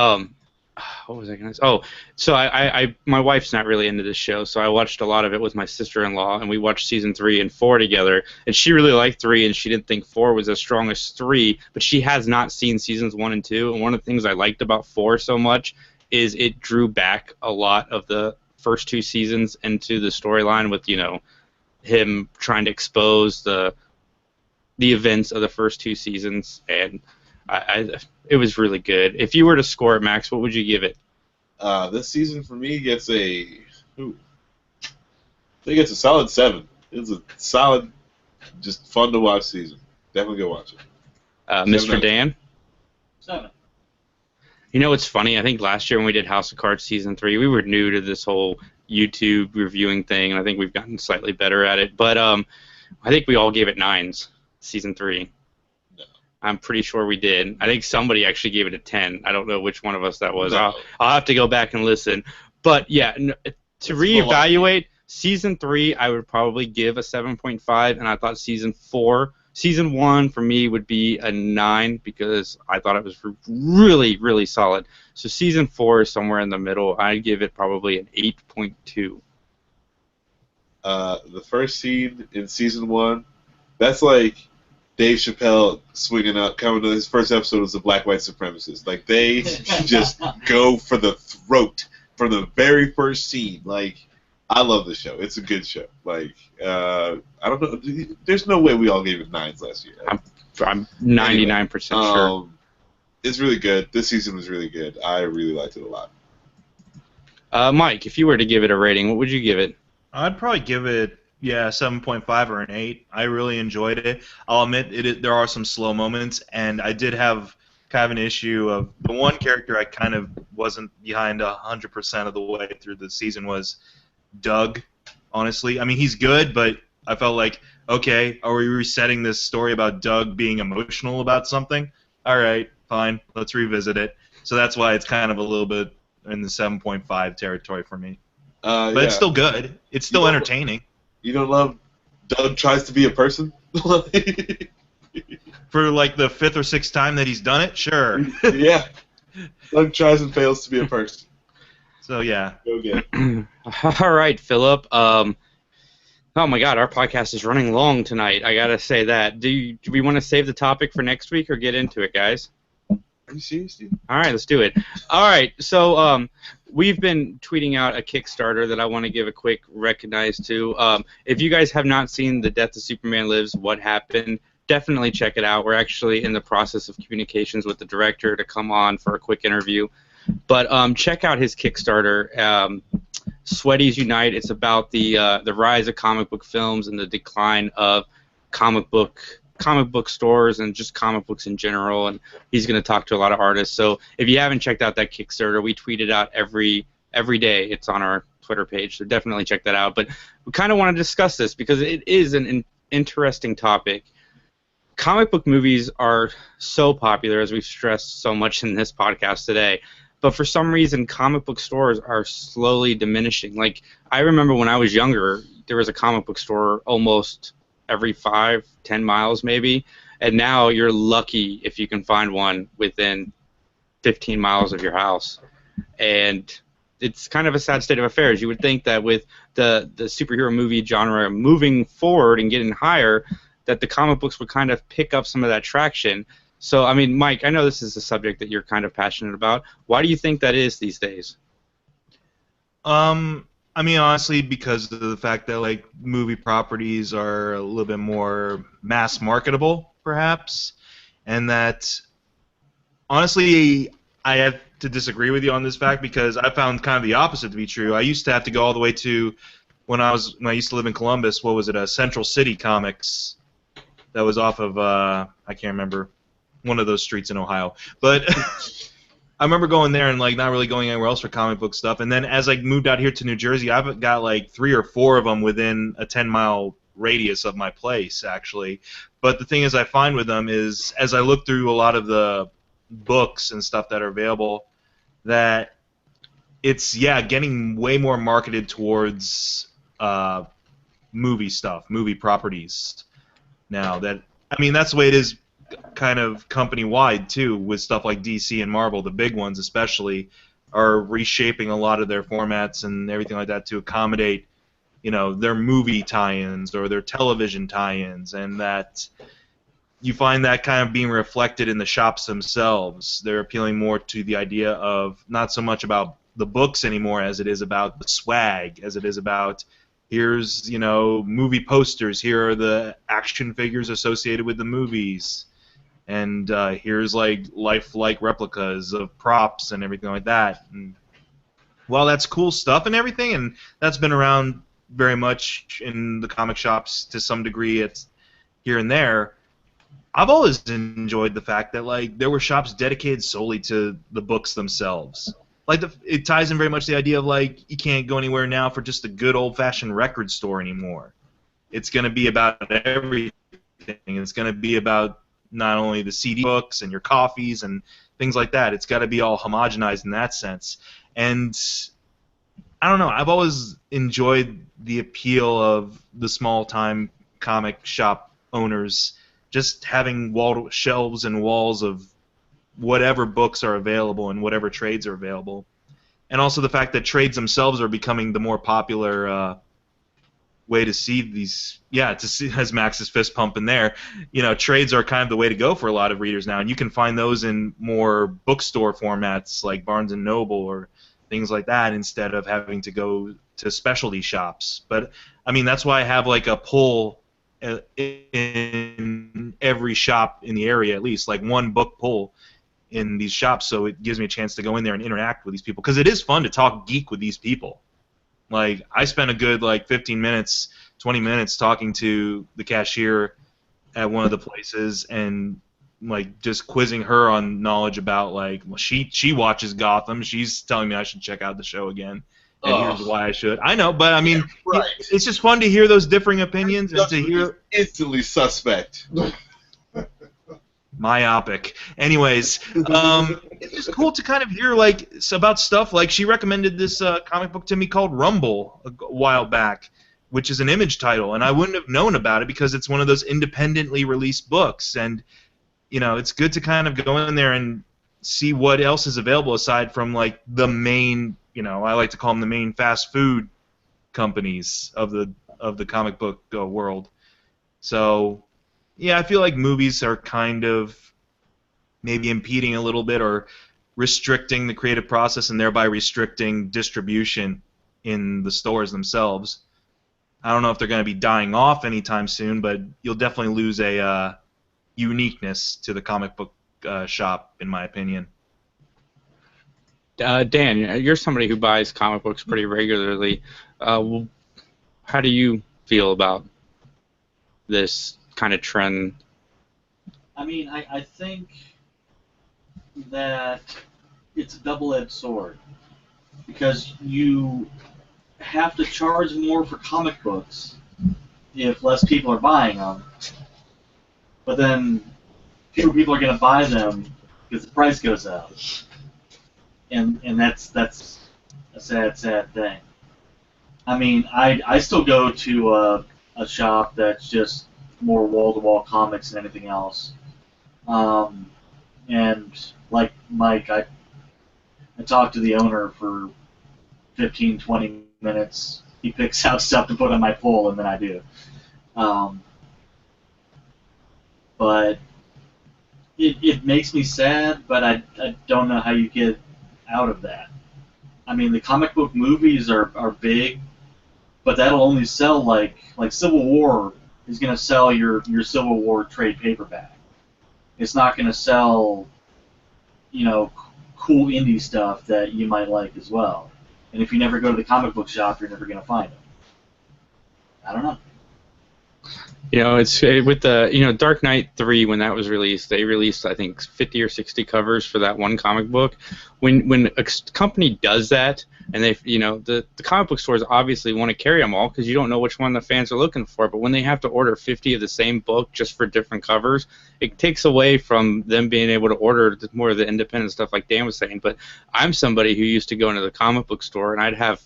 what was I gonna say? Oh, so I my wife's not really into this show, so I watched a lot of it with my sister-in-law, and we watched season 3 and 4 together. And she really liked 3, and she didn't think 4 was as strong as 3, but she has not seen seasons 1 and 2. And one of the things I liked about 4 so much is it drew back a lot of the first 2 seasons into the storyline with him trying to expose the events of the first 2 seasons, and it was really good. If you were to score it, Max, what would you give it? This season for me gets I think it's a solid 7. It's a solid, just fun to watch season. Definitely go watch it. Mr. Dan? 7. You know what's funny? I think last year when we did House of Cards season 3, we were new to this whole YouTube reviewing thing, and I think we've gotten slightly better at it. But I think we all gave it 9s, season 3. I'm pretty sure we did. I think somebody actually gave it a 10. I don't know which one of us that was. No. I'll have to go back and listen. But yeah, to reevaluate, season 3 I would probably give a 7.5, and I thought season 1 for me would be a 9 because I thought it was really, really solid. So season 4 is somewhere in the middle. I'd give it probably an 8.2. The first scene in season 1, that's like Dave Chappelle swinging up, coming to his first episode was the Black White Supremacists. Like, they just go for the throat from the very first scene. Like, I love the show. It's a good show. Like, I don't know. There's no way we all gave it 9s last year. I'm 99% sure. It's really good. This season was really good. I really liked it a lot. Mike, if you were to give it a rating, what would you give it? I'd probably give it 7.5 or an 8. I really enjoyed it. I'll admit there are some slow moments, and I did have kind of an issue of the one character I kind of wasn't behind 100% of the way through the season was Doug, honestly. I mean, he's good, but I felt like, okay, are we resetting this story about Doug being emotional about something? All right, fine, let's revisit it. So that's why it's kind of a little bit in the 7.5 territory for me. But it's still good. It's still entertaining. You don't love Doug tries to be a person? For like the 5th or 6th time that he's done it? Sure. Yeah. Doug tries and fails to be a person. So, yeah. Go get it. All right, Philip. Oh, my God, our podcast is running long tonight. I got to say that. Do we want to save the topic for next week or get into it, guys? Are you serious, dude? All right, let's do it. All right, so we've been tweeting out a Kickstarter that I want to give a quick recognize to. If you guys have not seen The Death of Superman Lives, What Happened, definitely check it out. We're actually in the process of communications with the director to come on for a quick interview. But check out his Kickstarter, Sweaties Unite. It's about the rise of comic book films and the decline of comic book stores and just comic books in general. And he's going to talk to a lot of artists. So if you haven't checked out that Kickstarter, we tweet it out every day. It's on our Twitter page, so definitely check that out. But we kind of want to discuss this because it is an interesting topic. Comic book movies are so popular, as we've stressed so much in this podcast today. But for some reason, comic book stores are slowly diminishing. Like, I remember when I was younger, there was a comic book store almost every 5-10 miles maybe. And now you're lucky if you can find one within 15 miles of your house. And it's kind of a sad state of affairs. You would think that with the superhero movie genre moving forward and getting higher, that the comic books would kind of pick up some of that traction. So, I mean, Mike, I know this is a subject that you're kind of passionate about. Why do you think that is these days? I mean, honestly, because of the fact that, like, movie properties are a little bit more mass marketable, perhaps, and that, honestly, I have to disagree with you on this fact because I found kind of the opposite to be true. I used to have to go all the way to, when I used to live in Columbus, what was it, Central City Comics, that was off of, I can't remember, one of those streets in Ohio. But I remember going there and like not really going anywhere else for comic book stuff. And then as I moved out here to New Jersey, I've got like 3 or 4 of them within a 10-mile radius of my place, actually. But the thing is, I find with them is, as I look through a lot of the books and stuff that are available, that it's, getting way more marketed towards movie stuff, movie properties now. That, I mean, that's the way it is kind of company-wide, too, with stuff like DC and Marvel. The big ones, especially, are reshaping a lot of their formats and everything like that to accommodate, their movie tie-ins or their television tie-ins, and that you find that kind of being reflected in the shops themselves. They're appealing more to the idea of not so much about the books anymore as it is about the swag, as it is about here's, movie posters, here are the action figures associated with the movies, and here's like lifelike replicas of props and everything like that. And while that's cool stuff and everything, and that's been around very much in the comic shops to some degree, it's here and there, I've always enjoyed the fact that like there were shops dedicated solely to the books themselves. Like it ties in very much the idea of like you can't go anywhere now for just a good old-fashioned record store anymore. It's going to be about everything. It's going to be about not only the CD books and your coffees and things like that. It's got to be all homogenized in that sense. And I don't know. I've always enjoyed the appeal of the small-time comic shop owners just having shelves and walls of whatever books are available and whatever trades are available. And also the fact that trades themselves are becoming the more popular way to see these, to see, as Max's fist pumping there, trades are kind of the way to go for a lot of readers now, and you can find those in more bookstore formats like Barnes & Noble or things like that instead of having to go to specialty shops. But, I mean, that's why I have like a pull in every shop in the area, at least, like one book pull in these shops, so it gives me a chance to go in there and interact with these people, because it is fun to talk geek with these people. Like, I spent a good, 15 minutes, 20 minutes talking to the cashier at one of the places and, just quizzing her on knowledge about, she watches Gotham. She's telling me I should check out the show again. And here's why I should. I know, but, I mean, right. It's just fun to hear those differing opinions and to hear... Instantly suspect. Myopic. Anyways, it's just cool to kind of hear about stuff. Like, she recommended this comic book to me called Rumble a while back, which is an Image title, and I wouldn't have known about it because it's one of those independently released books. And it's good to kind of go in there and see what else is available aside from the main, I like to call them the main fast food companies of the comic book world. So. Yeah, I feel like movies are kind of maybe impeding a little bit or restricting the creative process and thereby restricting distribution in the stores themselves. I don't know if they're going to be dying off anytime soon, but you'll definitely lose a uniqueness to the comic book shop, in my opinion. Dan, you're somebody who buys comic books pretty regularly. How do you feel about this kind of trend? I mean, I think that it's a double-edged sword because you have to charge more for comic books if less people are buying them, but then fewer people are going to buy them because the price goes up, and that's a sad thing. I mean, I still go to a shop that's just more wall-to-wall comics than anything else. And like Mike, I talked to the owner for 15, 20 minutes. He picks out stuff to put on my pull, and then I do. But it makes me sad, but I don't know how you get out of that. I mean, the comic book movies are big, but that'll only sell like Civil War is going to sell your Civil War trade paperback. It's not going to sell, cool indie stuff that you might like as well. And if you never go to the comic book shop, you're never going to find them. I don't know. It's with the Dark Knight 3 when that was released. They released I think 50 or 60 covers for that one comic book. When a company does that, and they the comic book stores obviously want to carry them all because you don't know which one the fans are looking for. But when they have to order 50 of the same book just for different covers, it takes away from them being able to order more of the independent stuff like Dan was saying. But I'm somebody who used to go into the comic book store and I'd have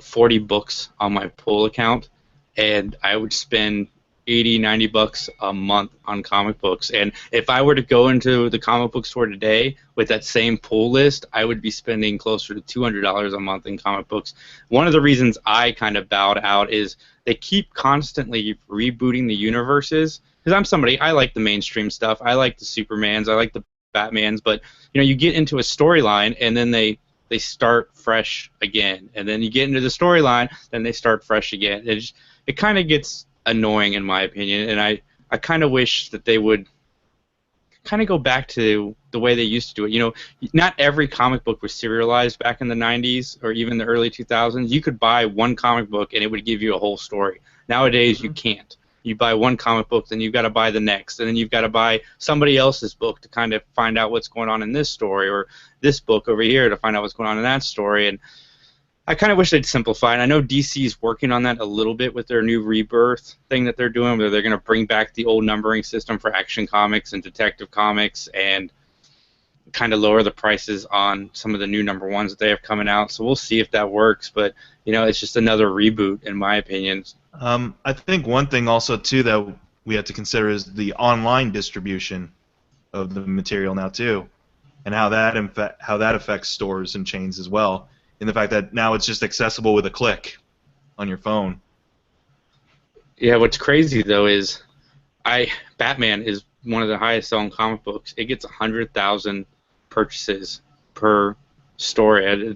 40 books on my pull account, and I would spend $80-$90 a month on comic books. And if I were to go into the comic book store today with that same pull list, I would be spending closer to $200 a month in comic books. One of the reasons I kind of bowed out is they keep constantly rebooting the universes. Because I'm somebody, I like the mainstream stuff. I like the Supermans. I like the Batmans. But you get into a storyline and then they start fresh again. And then you get into the storyline, then they start fresh again. It kind of gets annoying in my opinion, and I kind of wish that they would kind of go back to the way they used to do it. Not every comic book was serialized back in the 90s or even the early 2000s. You could buy one comic book and it would give you a whole story. Nowadays you can't. You buy one comic book, then you've got to buy the next, and then you've got to buy somebody else's book to kind of find out what's going on in this story, or this book over here to find out what's going on in that story. And I kind of wish they'd simplify, and I know DC's working on that a little bit with their new Rebirth thing that they're doing, where they're going to bring back the old numbering system for Action Comics and Detective Comics and kind of lower the prices on some of the new number ones that they have coming out. So we'll see if that works, but it's just another reboot in my opinion. I think one thing also too that we have to consider is the online distribution of the material now too, and how that affects stores and chains as well. In the fact that now it's just accessible with a click on your phone. Yeah, what's crazy though is Batman is one of the highest selling comic books. It gets 100,000 purchases per story.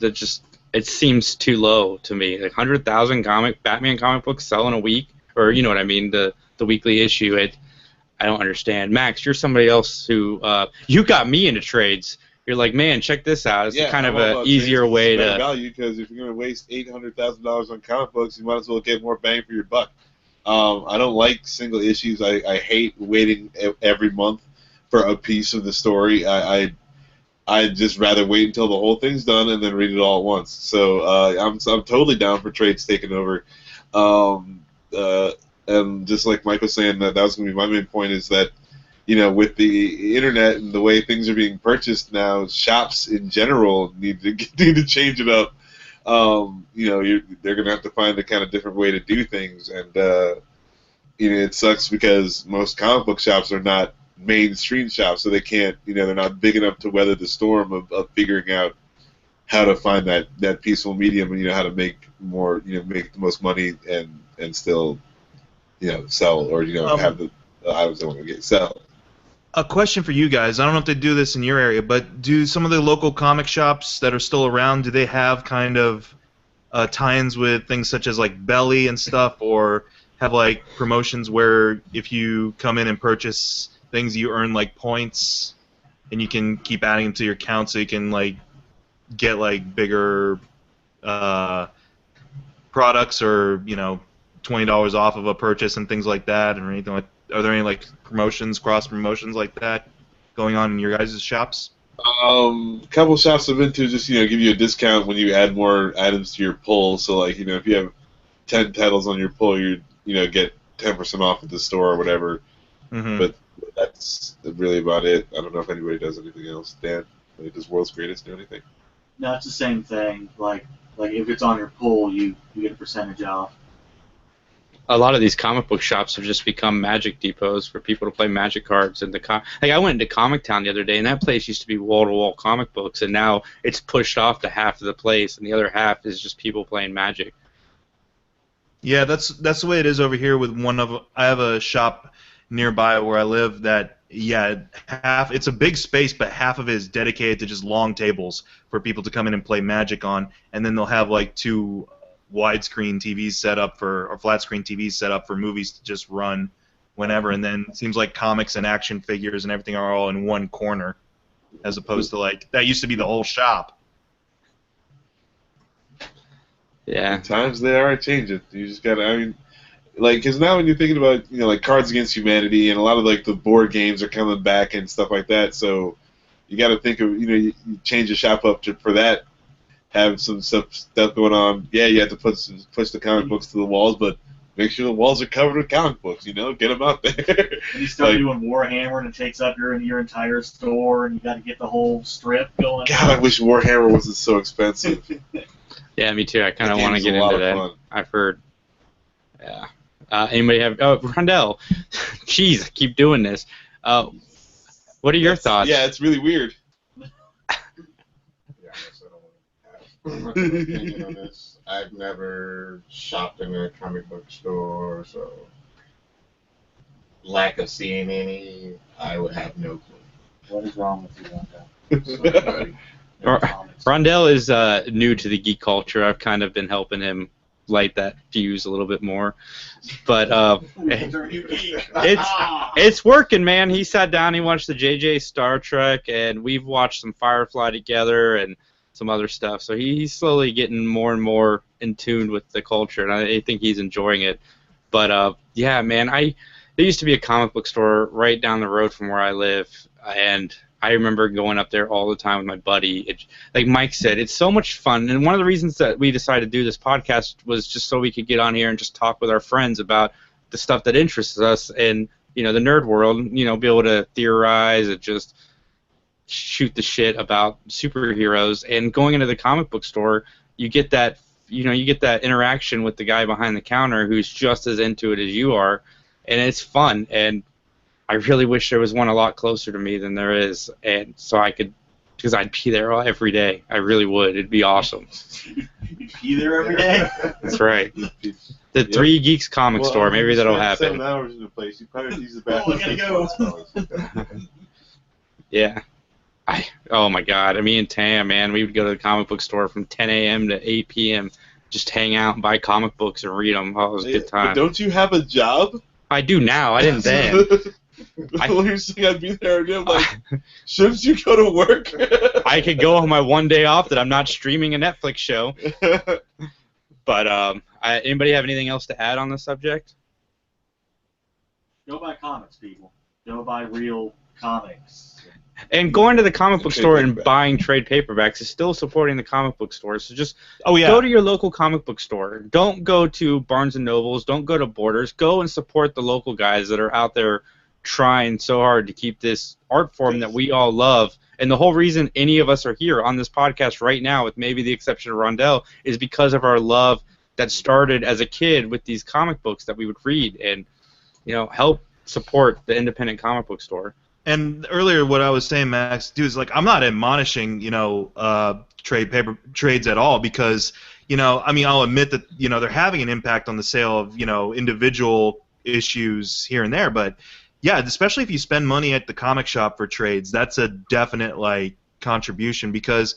It seems too low to me. Like 100,000 Batman comic books sell in a week, or you know what I mean, the weekly issue. I don't understand. Max, you're somebody else who you got me into trades. You're like, man, check this out. It's kind of an easier way to value, because if you're going to waste $800,000 on comic books, you might as well get more bang for your buck. I don't like single issues. I hate waiting every month for a piece of the story. I'd just rather wait until the whole thing's done and then read it all at once. So I'm totally down for trades taking over. And just like Mike was saying, that was going to be my main point, is that with the internet and the way things are being purchased now, shops in general need to change it up. They're going to have to find a kind of different way to do things, and it sucks because most comic book shops are not mainstream shops, so they can't, they're not big enough to weather the storm of figuring out how to find that peaceful medium, and how to make more, make the most money and still, sell, or have the items they want to sell. A question for you guys. I don't know if they do this in your area, but do some of the local comic shops that are still around, do they have kind of tie-ins with things such as like Belly and stuff, or have like promotions where if you come in and purchase things, you earn like points, and you can keep adding them to your account so you can like get like bigger products, or $20 off of a purchase and things like that, or anything like? Are there any like promotions, cross promotions like that going on in your guys' shops? A couple shops have been to just give you a discount when you add more items to your pull. So like if you have 10 titles on your pull, you get 10% off at the store or whatever. Mm-hmm. But that's really about it. I don't know if anybody does anything else. Dan, does World's Greatest do anything? No, it's the same thing. Like if it's on your pull, you get a percentage off. A lot of these comic book shops have just become Magic depots for people to play Magic cards. And I went into Comic Town the other day, and that place used to be wall-to-wall comic books, and now it's pushed off to half of the place, and the other half is just people playing Magic. Yeah, that's the way it is over here. I have a shop nearby where I live that it's a big space, but half of it is dedicated to just long tables for people to come in and play Magic on, and then they'll have like 2 widescreen TVs set up or flat screen TVs set up for movies to just run whenever, and then it seems like comics and action figures and everything are all in one corner, as opposed to like that used to be the whole shop. Yeah. Times they are changing. You just gotta, because now when you're thinking about, like Cards Against Humanity and a lot of like the board games are coming back and stuff like that, so you got to think of, you change the shop up for that. Have some stuff going on. Yeah, you have to push the comic books to the walls, but make sure the walls are covered with comic books. Get them out there. And you start doing Warhammer, and it takes up your entire store, and you got to get the whole strip going. God, I wish Warhammer wasn't so expensive. Yeah, me too. I kind of want to get into that. Fun. I've heard. Yeah. Anybody have? Oh, Rondell. Jeez, I keep doing this. What are your thoughts? Yeah, it's really weird. My opinion on this. I've never shopped in a comic book store, so lack of seeing any, I would have no clue. What is wrong with you, Rondell? Rondell is new to the geek culture. I've kind of been helping him light that fuse a little bit more, but it's working, man. He sat down, he watched the JJ Star Trek, and we've watched some Firefly together and some other stuff. So he's slowly getting more and more in tune with the culture, and I think he's enjoying it. But yeah, man, there used to be a comic book store right down the road from where I live, and I remember going up there all the time with my buddy. Like Mike said, it's so much fun, and one of the reasons that we decided to do this podcast was just so we could get on here and just talk with our friends about the stuff that interests us in the nerd world. Be able to theorize and just shoot the shit about superheroes. And going into the comic book store, you get that interaction with the guy behind the counter who's just as into it as you are, and it's fun. And I really wish there was one a lot closer to me than there is, and so because I'd be there every day. I really would. It'd be awesome. You'd be there every day? That's right. The 3 Geeks comic store. Maybe that'll happen. 7 hours in the place. You probably use the bathroom. Oh, I gotta go. Yeah. Oh my God. Me and Tam, man, we would go to the comic book store from 10 a.m. to 8 p.m. Just hang out and buy comic books and read them. Oh, it was a good time. But don't you have a job? I do now. I didn't then. You're saying I'd be there again. Like, shouldn't you go to work? I could go on my one day off that I'm not streaming a Netflix show. But anybody have anything else to add on the subject? Go buy comics, people. Go buy real comics. And going to the comic book store and buying trade paperbacks is still supporting the comic book store. So just go to your local comic book store. Don't go to Barnes & Nobles. Don't go to Borders. Go and support the local guys that are out there trying so hard to keep this art form that we all love. And the whole reason any of us are here on this podcast right now, with maybe the exception of Rondell, is because of our love that started as a kid with these comic books that we would read and help support the independent comic book store. And earlier, what I was saying, Max, dude, is like I'm not admonishing, trades at all, because, I'll admit that, they're having an impact on the sale of, individual issues here and there, but yeah, especially if you spend money at the comic shop for trades, that's a definite like contribution because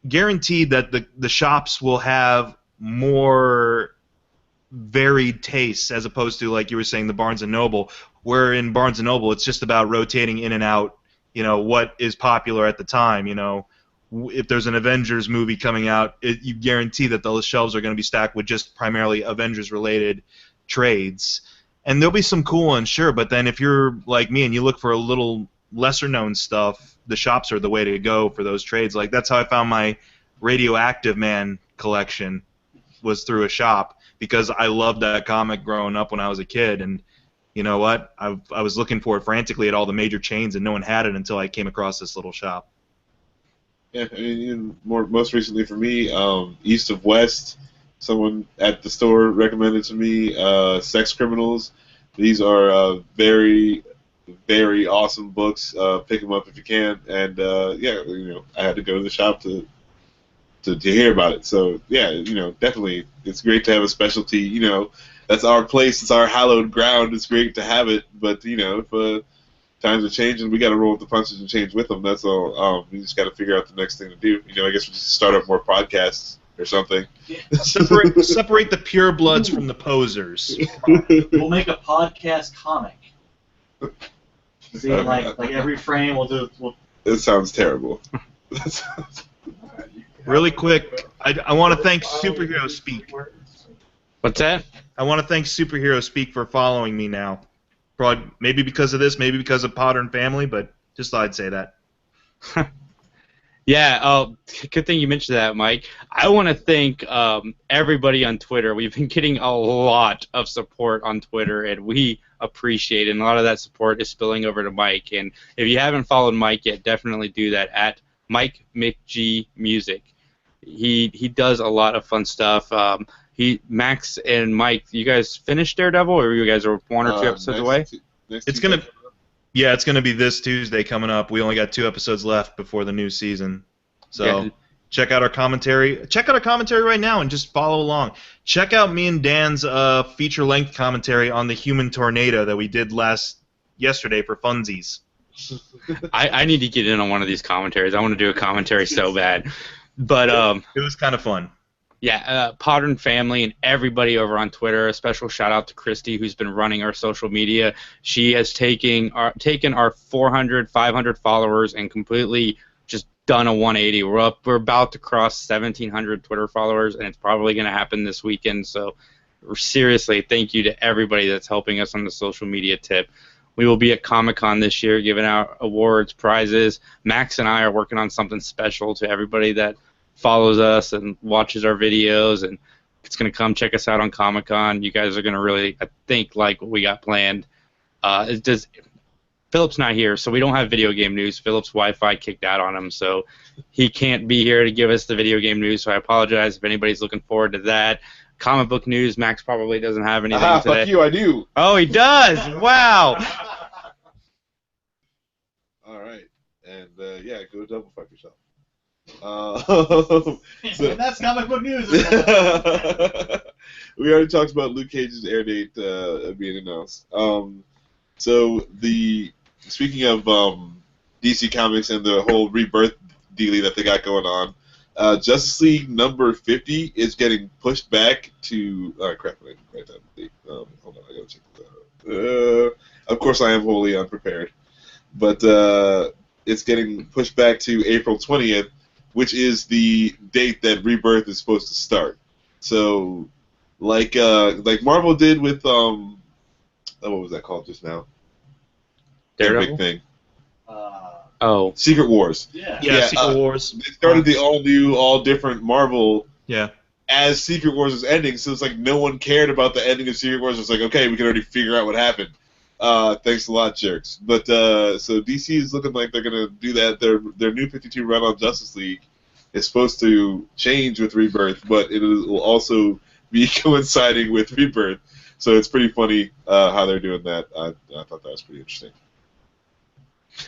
guaranteed that the shops will have more varied tastes as opposed to like you were saying the Barnes and Noble, where in Barnes and Noble it's just about rotating in and out, what is popular at the time, if there's an Avengers movie coming out, you guarantee that those shelves are going to be stacked with just primarily Avengers related trades. And there'll be some cool ones, sure, but then if you're like me and you look for a little lesser known stuff, the shops are the way to go for those trades. Like that's how I found my Radioactive Man collection, was through a shop because I loved that comic growing up when I was a kid. And you know what? I was looking for it frantically at all the major chains and no one had it until I came across this little shop. Yeah, I mean, most recently for me, East of West, someone at the store recommended to me Sex Criminals. These are very, very awesome books. Pick them up if you can. And yeah, I had to go to the shop to hear about it. So yeah, definitely, it's great to have a specialty. That's our place. It's our hallowed ground. It's great to have it. But if times are changing, we got to roll with the punches and change with them. That's all. We just got to figure out the next thing to do. I guess we just start up more podcasts or something. Separate the pure bloods from the posers. We'll make a podcast comic. See, like every frame we'll. It sounds terrible. Really quick, I want to thank Superhero Speak. What's that? I want to thank Superhero Speak for following me now. Probably, maybe because of this, maybe because of Potter and Family, but just thought I'd say that. Yeah, good thing you mentioned that, Mike. I want to thank everybody on Twitter. We've been getting a lot of support on Twitter, and we appreciate it. And a lot of that support is spilling over to Mike. And if you haven't followed Mike yet, definitely do that at Mike McG Music. He does a lot of fun stuff. Max and Mike, you guys finished Daredevil, or you guys are one or two episodes away? It's gonna be this Tuesday coming up. We only got 2 episodes left before the new season, so check out our commentary. Check out our commentary right now and just follow along. Check out me and Dan's feature-length commentary on the Human Tornado that we did yesterday for funsies. I need to get in on one of these commentaries. I want to do a commentary so bad, but it was kind of fun. Yeah, Potter and Family and everybody over on Twitter. A special shout out to Christy, who's been running our social media. She has taken our 400, 500 followers and completely just done a 180. We're about to cross 1,700 Twitter followers, and it's probably going to happen this weekend. So seriously, thank you to everybody that's helping us on the social media tip. We will be at Comic-Con this year giving out awards, prizes. Max and I are working on something special to everybody that follows us and watches our videos, and it's going to come check us out on Comic-Con. You guys are going to really, I think, like what we got planned. Philip's not here, so we don't have video game news. Philip's Wi-Fi kicked out on him, so he can't be here to give us the video game news, so I apologize if anybody's looking forward to that. Comic book news, Max probably doesn't have anything today. Fuck you, I do. Oh, he does! Wow! All right, and yeah, go double fuck yourself. So, that's comic book news. We already talked about Luke Cage's air date being announced. So speaking of DC Comics and the whole rebirth dealie that they got going on, Justice League number 50 is getting pushed back to. Crap! I didn't write that date. Hold on, I gotta check this out. Of course, I am wholly unprepared, but it's getting pushed back to April 20th. Which is the date that Rebirth is supposed to start. So, like Marvel did with what was that called just now? Daredevil? Big thing. Secret Wars. Yeah, Secret Wars. They started the all new, all different Marvel. Yeah. As Secret Wars was ending, so it's like no one cared about the ending of Secret Wars. It's like, okay, we can already figure out what happened. Thanks a lot, jerks. But so DC is looking like they're gonna do that. Their new 52 run on Justice League is supposed to change with Rebirth, but it will also be coinciding with Rebirth. So it's pretty funny how they're doing that. I thought that was pretty interesting.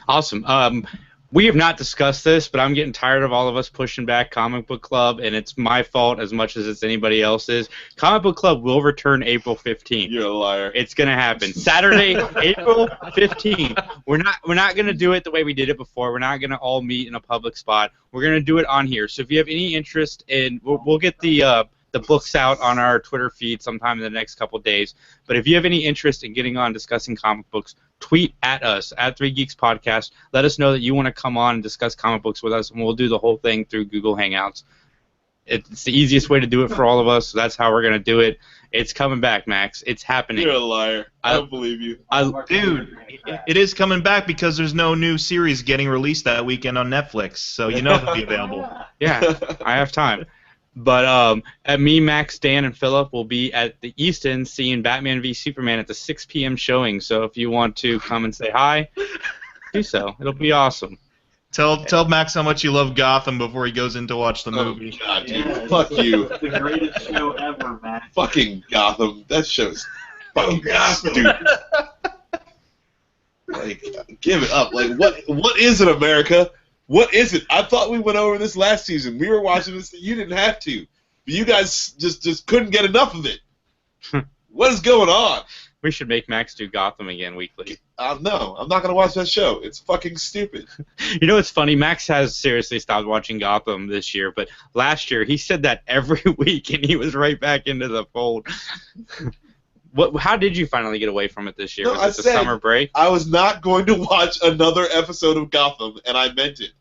Awesome. We have not discussed this, but I'm getting tired of all of us pushing back Comic Book Club, and it's my fault as much as it's anybody else's. Comic Book Club will return April 15th. You're a liar. It's gonna happen Saturday, April 15th. We're not gonna do it the way we did it before. We're not gonna all meet in a public spot. We're gonna do it on here. So if you have any interest in, we'll get the books out on our Twitter feed sometime in the next couple days. But if you have any interest in getting on discussing comic books, tweet at us at 3 Geeks Podcast. Let us know that you want to come on and discuss comic books with us, and we'll do the whole thing through Google Hangouts. It's the easiest way to do it for all of us, so that's how we're going to do it. It's coming back, Max. It's happening. You're a liar. I don't believe you. Dude, it is coming back because there's no new series getting released that weekend on Netflix, so you know it'll be available. Yeah, I have time. But me, Max, Dan, and Philip will be at the East End seeing Batman v Superman at the 6 p.m. showing. So if you want to come and say hi, do so. It'll be awesome. Tell Max how much you love Gotham before he goes in to watch the movie. Oh, God, dude. Yeah, Fuck you. It's the greatest show ever, man. Fucking Gotham. That show's fucking stupid. Like, give it up. Like, what is it, America? What is it? I thought we went over this last season. We were watching this. You didn't have to. But you guys just couldn't get enough of it. What is going on? We should make Max do Gotham again weekly. No, I'm not going to watch that show. It's fucking stupid. You know what's funny? Max has seriously stopped watching Gotham this year, but last year he said that every week, and he was right back into the fold. How did you finally get away from it this year? No, Was it the summer break? I was not going to watch another episode of Gotham, and I meant it.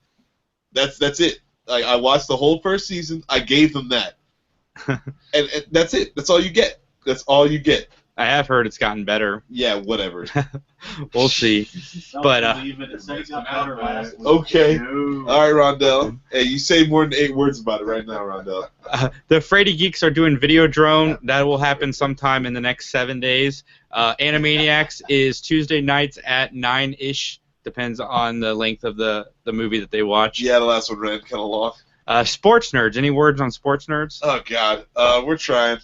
That's it. I watched the whole first season. I gave them that. and that's it. That's all you get. That's all you get. I have heard it's gotten better. Yeah, whatever. We'll see. But okay. All right, Rondell. Hey, you say more than 8 words about it right now, Rondell. The Frady Geeks are doing Videodrome. That will happen sometime in the next 7 days. Animaniacs is Tuesday nights at 9-ish. Depends on the length of the movie that they watch. Yeah, the last one ran kind of long. Sports Nerds. Any words on Sports Nerds? Oh, God. We're trying.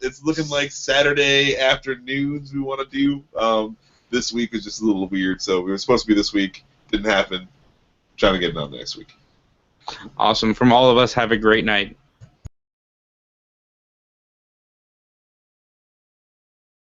It's looking like Saturday afternoons we want to do. This week was just a little weird, so we were supposed to be this week. Didn't happen. Trying to get it on next week. Awesome. From all of us, have a great night.